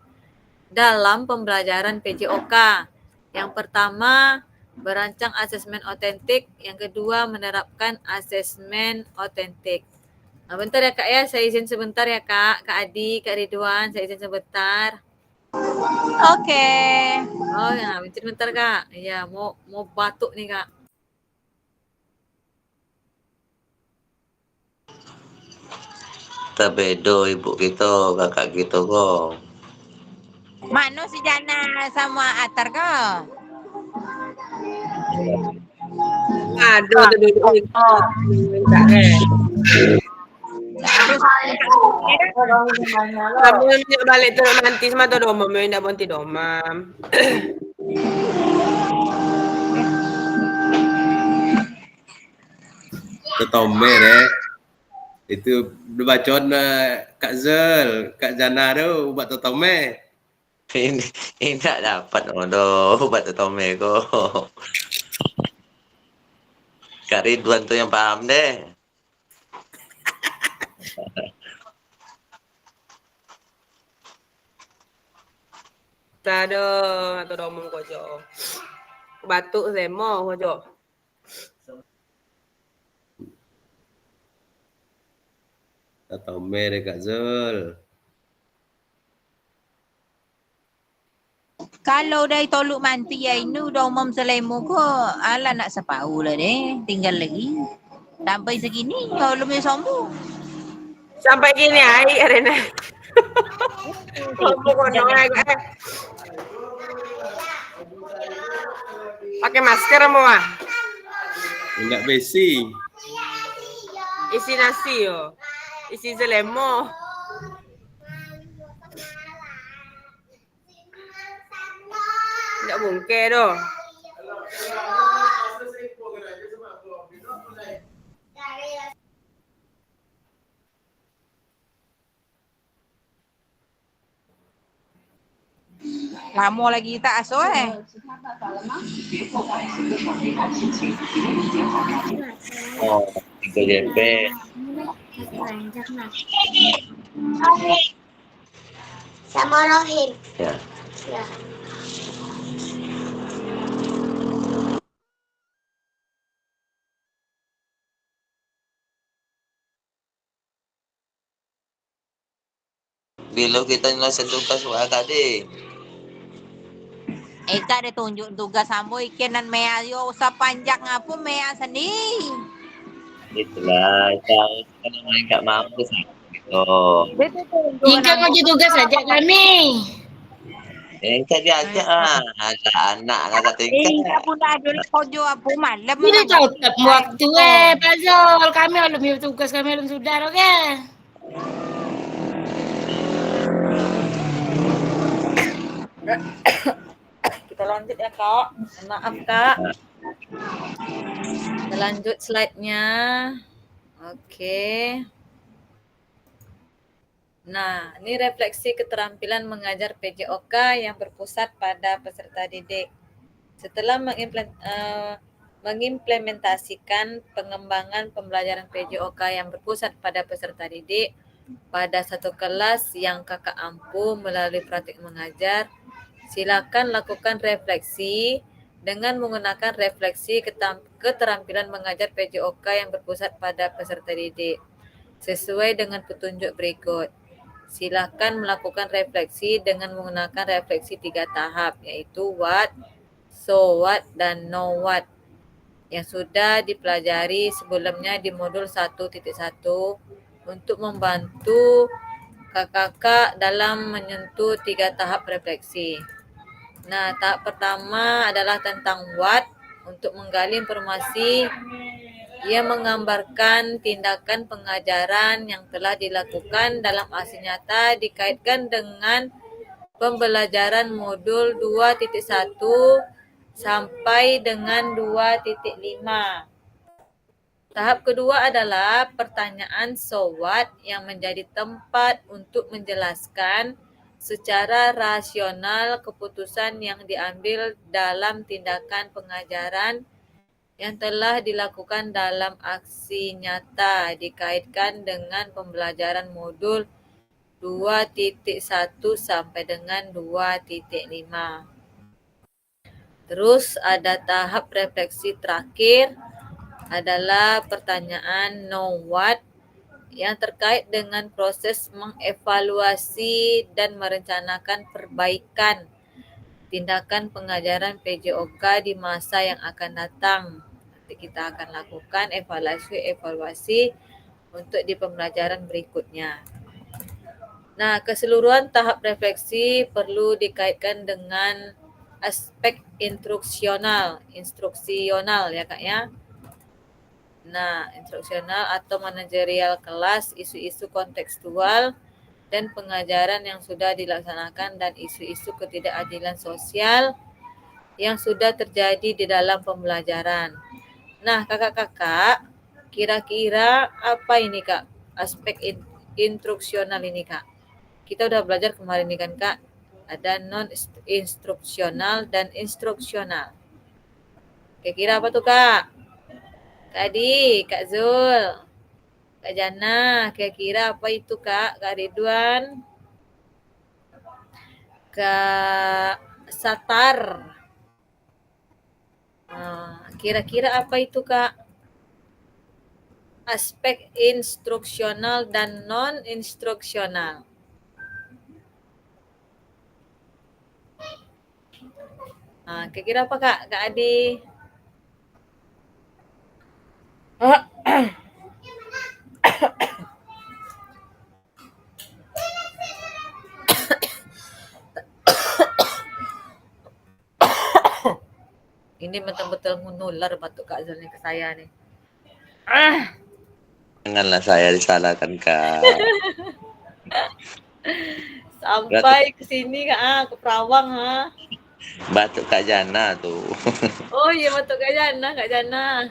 dalam pembelajaran PJOK. Yang pertama, merancang asesmen otentik. Yang kedua, menerapkan asesmen otentik. Nah, bentar ya Kak ya, saya izin sebentar ya Kak. Kak Adi, Kak Ridwan, saya izin sebentar. Oke. Oh ya, bentar Kak. Iya, mau batuk nih Kak. Kita bedo ibu kita, kakak kita kok. Mana si Jana sama Atar kok? Ada tu duduk ni. Tak eh. Kamu nak balik tu nanti sama tu domam, nak berhenti domam. Tomer ya. Itu bacaan Kak Zel, Kak Jana tu buat tomer. Ini tak dapat buat tomer kok. Kak Ridwan tuh yang paham deh. Tak ada atau domam kau jo. Batuk semo kau jo. Tomer Kak Zel. Kalau dah toluk manti ya ini udah umum selemu kok. Ala nak sepau lah deh. Tinggal lagi. Sampai segini kalau lebih sombong. Sampai gini ai Rena. Sombong kono agak. Pakai masker semua. Enggak besi. Isi nasi yo. Isi selemo. Enggak bungke doh. Lama lagi tak asuh Oh, 3 JP. Sama Rohim. Ya. Ya. Bila kita nyelesaikan tugas tadi. Eka dia tunjuk tugas sambo ikan dan mea yo usah panjang apa mea sendiri. Itulah, kalau nggak mampu gitu. Tinggal ngaji tugas saja kami. Tingkat dia aja ada anak kata tingkat. Tingkat pun ada kojo apa malam. Ini tetap waktu Pak Zul. Kami belum tugas kami belum sudah oke. Kita lanjut ya Kak. Maaf Kak. Kita lanjut slide-nya. Oke. Nah, ini refleksi keterampilan mengajar PJOK yang berpusat pada peserta didik. Setelah mengimplementasikan pengembangan pembelajaran PJOK yang berpusat pada peserta didik pada satu kelas yang kakak ampu melalui praktik mengajar, silakan lakukan refleksi dengan menggunakan refleksi keterampilan mengajar PJOK yang berpusat pada peserta didik sesuai dengan petunjuk berikut. Silakan melakukan refleksi dengan menggunakan refleksi 3 tahap, yaitu what, so what, dan know what yang sudah dipelajari sebelumnya di modul 1.1 untuk membantu kakak-kakak dalam menyentuh 3 tahap refleksi. Nah, tahap pertama adalah tentang what, untuk menggali informasi yang menggambarkan tindakan pengajaran yang telah dilakukan dalam aksi nyata dikaitkan dengan pembelajaran modul 2.1 sampai dengan 2.5. Tahap kedua adalah pertanyaan so what yang menjadi tempat untuk menjelaskan secara rasional keputusan yang diambil dalam tindakan pengajaran yang telah dilakukan dalam aksi nyata dikaitkan dengan pembelajaran modul 2.1 sampai dengan 2.5. Terus ada tahap refleksi terakhir adalah pertanyaan know what yang terkait dengan proses mengevaluasi dan merencanakan perbaikan tindakan pengajaran PJOK di masa yang akan datang. Nanti kita akan lakukan evaluasi untuk di pembelajaran berikutnya. Nah, keseluruhan tahap refleksi perlu dikaitkan dengan aspek instruksional ya Kak ya. Nah, instruksional atau manajerial kelas, isu-isu kontekstual dan pengajaran yang sudah dilaksanakan dan isu-isu ketidakadilan sosial yang sudah terjadi di dalam pembelajaran. Nah, kakak-kakak, kira-kira apa ini Kak? Aspek instruksional ini Kak. Kita udah belajar kemarin nih kan Kak, ada non-instruksional dan instruksional. Kira-kira apa tuh Kak? Kak Adi, Kak Zul, Kak Jana, kira-kira apa itu Kak? Kak Ridwan, Kak Satar. Kira-kira apa itu Kak? Aspek instruksional dan non-instruksional. Kira-kira apa Kak? Kak Adi? Ini betul-betul menular batuk Kak Zul nih ke saya nih. Janganlah saya disalahkan Kak. Sampai ke sini Kak, ke Perawang ha. Batuk Kak Jana tuh. Oh iya batuk Kak Jana.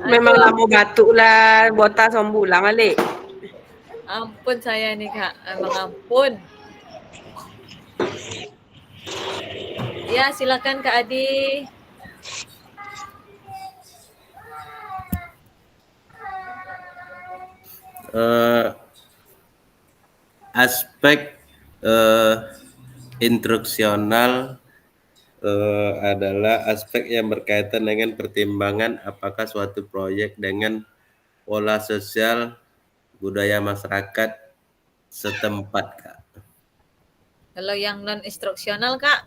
Memang lah mau batuk lah, bota sombulang alik. Ampun saya nih Kak, emang ampun. Ya silakan Kak Adi. Aspek instruksional adalah aspek yang berkaitan dengan pertimbangan apakah suatu proyek dengan pola sosial budaya masyarakat setempat Kak. Kalau yang non-instruksional Kak?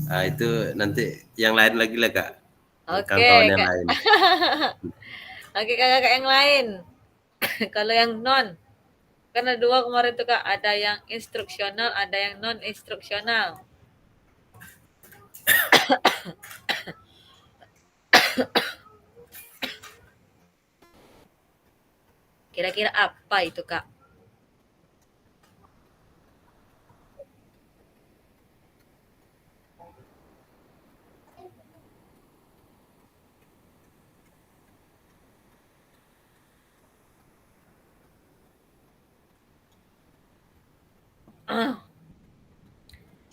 Itu nanti yang lain lagi lah Kak. Oke, Kawan-kawan yang lain. Oke kakak yang lain. Kalau yang non, kan ada 2 kemarin tuh Kak, ada yang instruksional, ada yang non-instruksional. Kira-kira apa itu Kak?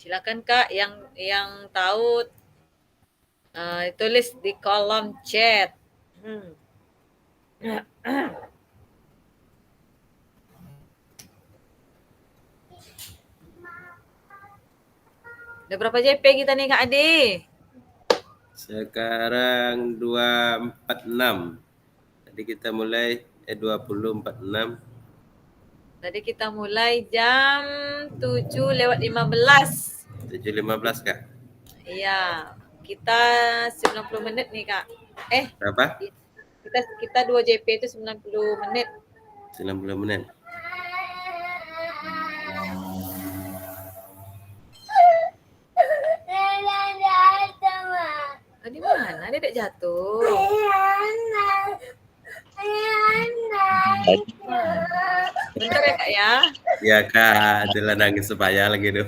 Silakan Kak yang tahu tulis di kolom chat. Udah berapa JP kita nih Kak Adi? Sekarang 2.46. Tadi kita mulai 20.46. Tadi kita mulai jam 7:15. 7.15 Kak. Iya, kita 90 menit nih Kak. Berapa? Kita 2 JP itu 90 menit. 90 menit. Di mana? Dia jatuh. Bentar ya Kak ya. Ya Kak, adalah nangis supaya lagi tuh.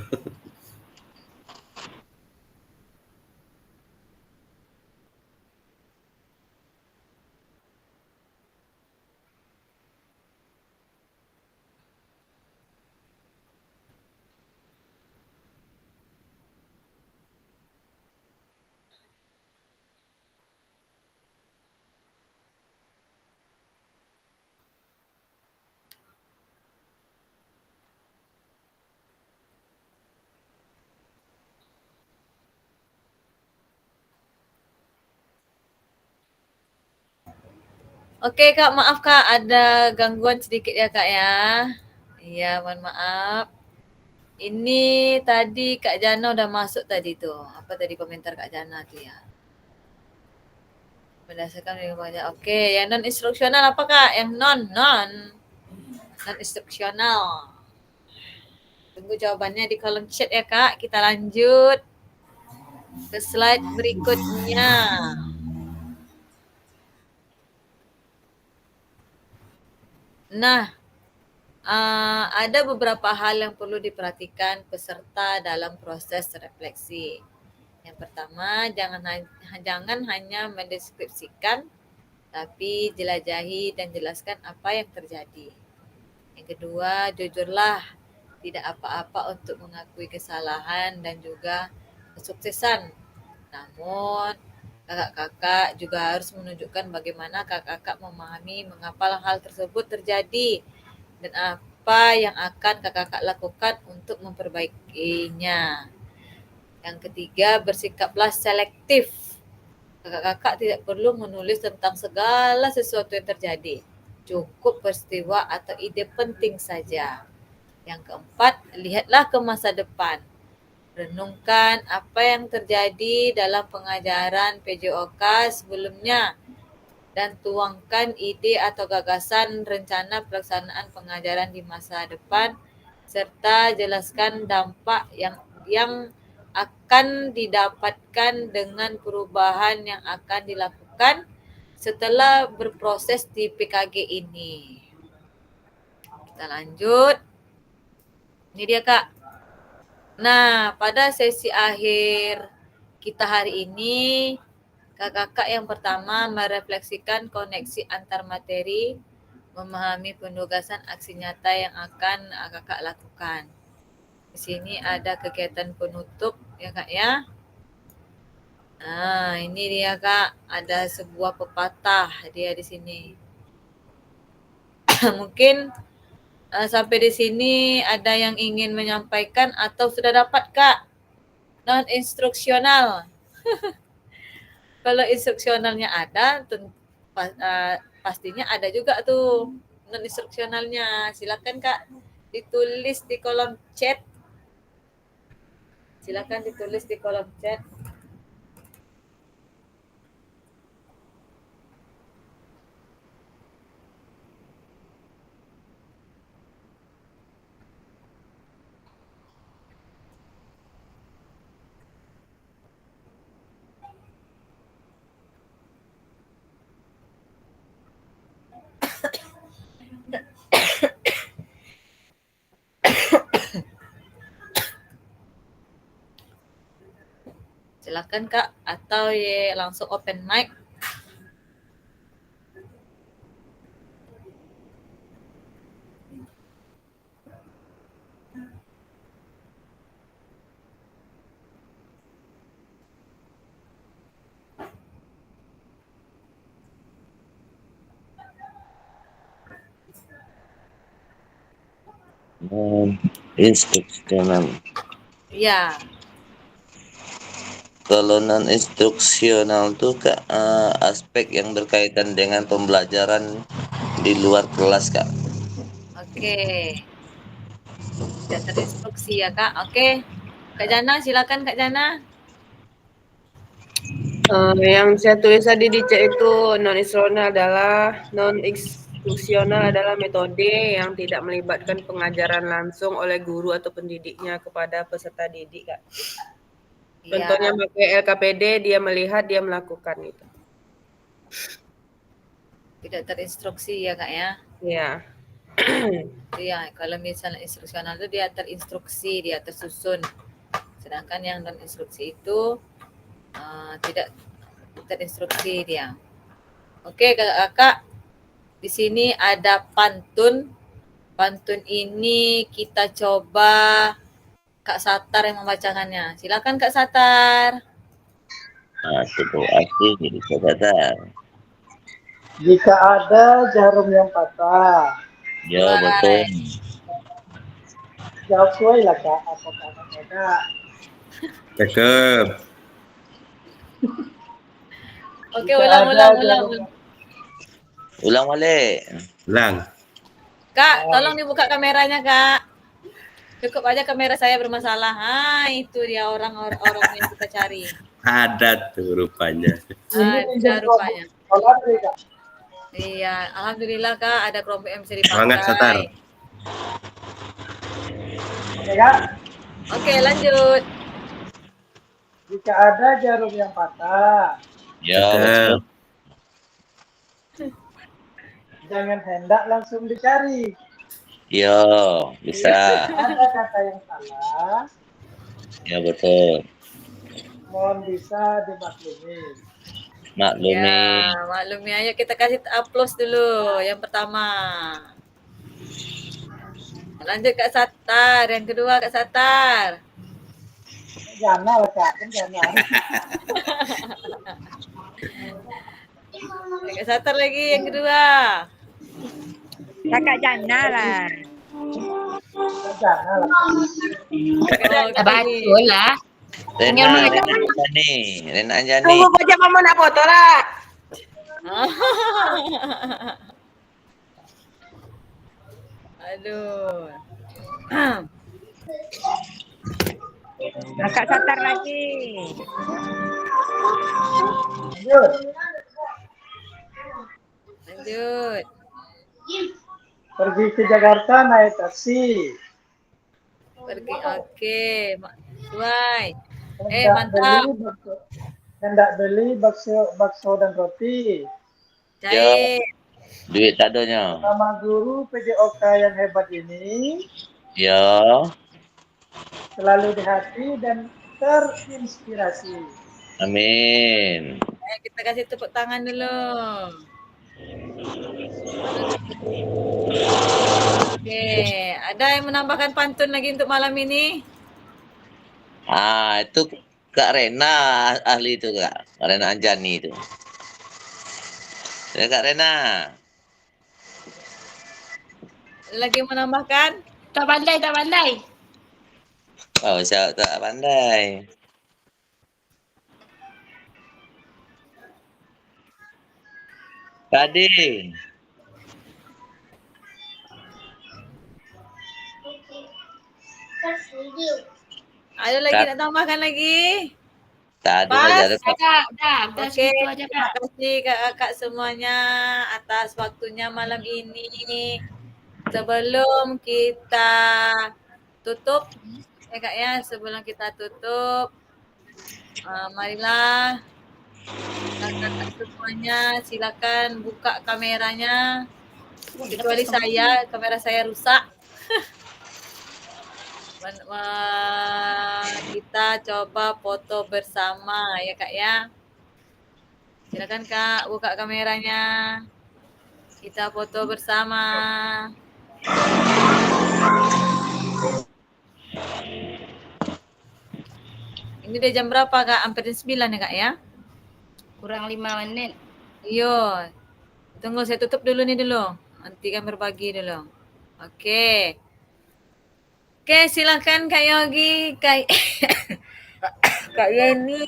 Oke Kak, maaf Kak, ada gangguan sedikit ya Kak ya. Iya, mohon maaf. Ini tadi Kak Jana udah masuk tadi tuh. Apa tadi komentar Kak Jana tuh ya? Berdasarkan banyak. Oke, yang non instruksional apa Kak? Yang non instruksional. Tunggu jawabannya di kolom chat ya Kak. Kita lanjut ke slide berikutnya. Nah, ada beberapa hal yang perlu diperhatikan peserta dalam proses refleksi. Yang pertama, jangan hanya mendeskripsikan, tapi jelajahi dan jelaskan apa yang terjadi. Yang kedua, jujurlah, tidak apa-apa untuk mengakui kesalahan dan juga kesuksesan. Namun, kakak-kakak juga harus menunjukkan bagaimana kakak-kakak memahami mengapa hal tersebut terjadi dan apa yang akan kakak-kakak lakukan untuk memperbaikinya. Yang ketiga, bersikaplah selektif. Kakak-kakak tidak perlu menulis tentang segala sesuatu yang terjadi. Cukup peristiwa atau ide penting saja. Yang keempat, lihatlah ke masa depan. Renungkan apa yang terjadi dalam pengajaran PJOK sebelumnya dan tuangkan ide atau gagasan rencana pelaksanaan pengajaran di masa depan serta jelaskan dampak yang akan didapatkan dengan perubahan yang akan dilakukan setelah berproses di PKG ini. Kita lanjut. Ini dia Kak. Nah, pada sesi akhir kita hari ini, kakak-kakak yang pertama merefleksikan koneksi antar materi, memahami penugasan aksi nyata yang akan kakak lakukan. Di sini ada kegiatan penutup ya Kak ya. Nah, ini dia Kak, ada sebuah pepatah dia di sini. Mungkin sampai di sini ada yang ingin menyampaikan atau sudah dapat Kak? Non instruksional. Kalau instruksionalnya ada, pastinya ada juga tuh non instruksionalnya. Silakan Kak ditulis di kolom chat. Silakan ditulis di kolom chat. Silakan Kak, atau langsung open mic. Instruksional. Ya. Kalau non instruksional tuh Kak, aspek yang berkaitan dengan pembelajaran di luar kelas Kak. Oke. Tidak terinstruksi ya Kak. Oke. Kak Jana, silakan Kak Jana. Yang saya tulis tadi di chat itu non instruksional adalah metode yang tidak melibatkan pengajaran langsung oleh guru atau pendidiknya kepada peserta didik Kak. Contohnya pakai LKPD, dia melihat, dia melakukan itu. Tidak terinstruksi ya Kak ya. Iya. Iya, kalau misalnya instruksional itu dia terinstruksi, dia tersusun. Sedangkan yang non instruksi itu tidak terinstruksi dia. Oke Kakak, di sini ada pantun. Pantun ini kita coba Kak Satar yang membacakannya. Silakan Kak Satar. Cukup asik jadi Kak Satar. Jika ada jarum yang patah. Ya betul. Jawab sesuai lah Kak. Apakah ada? Cakep. Oke, ulang. Ulang balik. Ulang. Kak, tolong dibuka kameranya Kak. Cukup aja kamera saya bermasalah. Itu dia orang-orang yang kita cari. Ada tuh rupanya. Ada rupanya. Iya, alhamdulillah Kak ada kelompok yang bisa dipakai. Semangat Satar. Oke Kak. Oke, lanjut. Jika ada jarum yang patah. Ya betul. Jangan hendak langsung dicari. Ya bisa. Ada kata yang salah. Ya betul. Mohon bisa dimaklumi. Maklumi. Ya, maklumi. Ayo kita kasih applause dulu yang pertama. Lanjut Kak Satar, yang kedua Kak Satar. Jana lah Kak, kan Jana. Kak Satar lagi yang kedua. Kakak Jana lah. Jana lah. Betul lah. Rena Anjani. Tunggu aja mama nak foto lah. Aduh. Kakak Satar lagi. Lanjut. Pergi ke Jakarta naik taksi. Pergi, oke. Suai. Mantap. Hendak beli bakso dan roti. Cair. Duit tadonya. Sama guru PJOK yang hebat ini. Ya. Selalu di hati dan terinspirasi. Amin. Kita kasih tepuk tangan dulu. Oke, ada yang menambahkan pantun lagi untuk malam ini? Itu Kak Rena ahli itu Kak. Rena Anjani itu. Ya Kak Rena. Lagi menambahkan? Tak pandai. Oh, saya tak pandai. Tadi. Ada lagi nak tambahkan lagi? Tak ada. Oke, terima kasih kakak semuanya atas waktunya malam ini. Sebelum kita tutup, ya Kak ya, sebelum kita tutup, marilah kakak semuanya silakan buka kameranya. Kecuali saya, kamera saya rusak. Kita coba foto bersama ya Kak ya. Silakan Kak buka kameranya. Kita foto bersama. Ini udah jam berapa Kak? Hampir jam 9 ya Kak ya? Kurang 5 menit. Iya. Tunggu saya tutup dulu nih dulu. Nanti kan berbagi dulu. Oke, silakan Kak Yogi, Kak Yeni.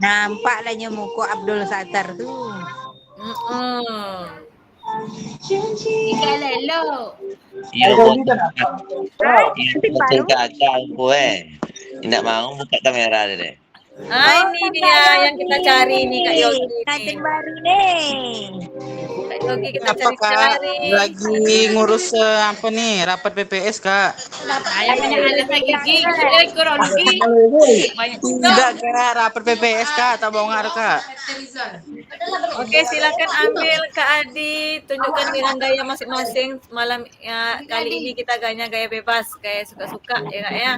Nampaklah muka Abdul Sattar tu. Ika lelo. Iya, Jadi kan apa? betul kakak aku tidak mau buka kamera deh. Ini dia yang kita cari nih Kak Yogi Kantin nih. baru nih. Kak Yogi kita Apa Kak? cari-cari. Lagi ngurus apa nih? Rapat PPS Kak? Saya banyak alasan gigi. Kurang gigi. Banyak Tidak Kak, rapat PPS Kak, tak bohong Kak. Oke, silakan ambil Kak Adi, tunjukkan dengan gaya masing-masing. Malam ya, kali ini kita gayanya gaya bebas, gaya suka-suka ya Kak ya.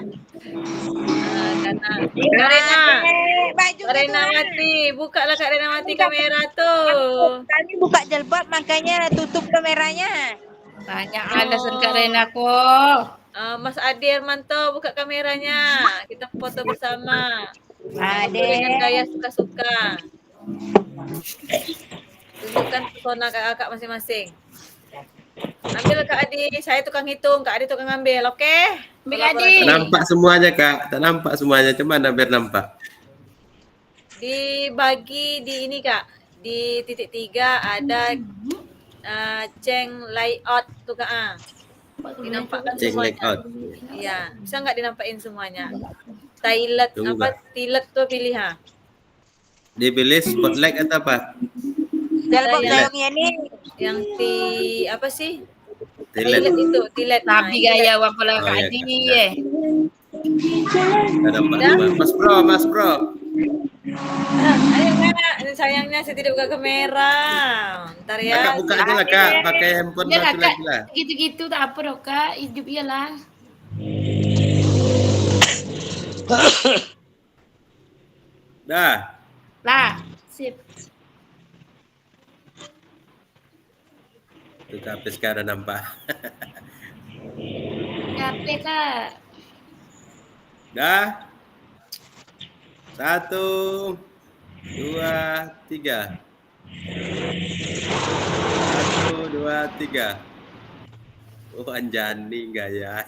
Kak Rena Mati, bukalah Kak Rena Mati kamera tuh. Kami buka jalbab makanya tutup kameranya. Banyak alasan Kak Rena kok. Mas Adi Hermanto, buka kameranya. Kita foto bersama. Dengan gaya suka-suka. Tunjukkan pesona kakak masing-masing. Ambil Kak Adi, saya tukang hitung, Kak Adi tukang ambil, oke? Ambil Adi. Tak nampak semuanya Kak, tak nampak semuanya, cuman biar nampak. Dibagi di ini Kak, di titik 3 ada Cheng layout tuh Kak. Dinampakkan Cheng semuanya. layout. Iya, bisa nggak dinampakin semuanya? Tilet tilet tuh pilih ha. Dipilih spotlight atau apa? Jalbab sayangnya ini yang apa sih? Tilet itu, tilet. Tapi gaya wang pola Kak Adi ya. Ada Mas Bro. Ayo Kak, sayangnya saya tidak buka kamera. Ntar ya. Kakak buka aja lah Kak, pakai handphone Ya satu Kak, lagi lah. gitu-gitu tak apa dong Kak, hidup iyalah. Dah. Lah, sip. Tuh Kak, sekarang nampak. Capek Kak. Dah. 1, 2, 3. 1, 2, 3. Oh, Anjani gaya.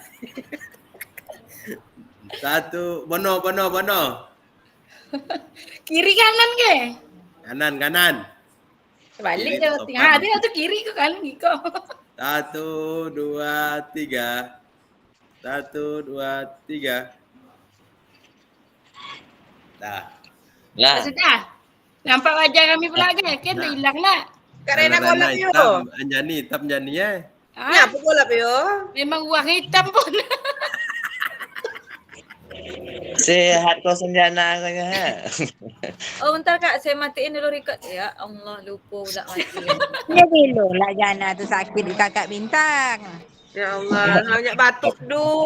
1, Bono. Kiri kanan ke? Kanan. Balik ke tengah, dia tuh kiri ke kanan gitu. 1, 2, 3. 1, 2, 3. Dah. Sudah. Nampak wajah kami pula ke? Kan dah hilang lah. Kak Rena golap yo. Anjani hitam Anjani ya. Ya, apa golap yo? Memang uang hitam pun. Sehat kau senjana kayaknya. Oh, bentar Kak, saya matiin dulu record. Ya Allah, lupa udah mati. Ya dulu lah Jana tu sakit kakak bintang. Ya Allah, banyak batuk dulu.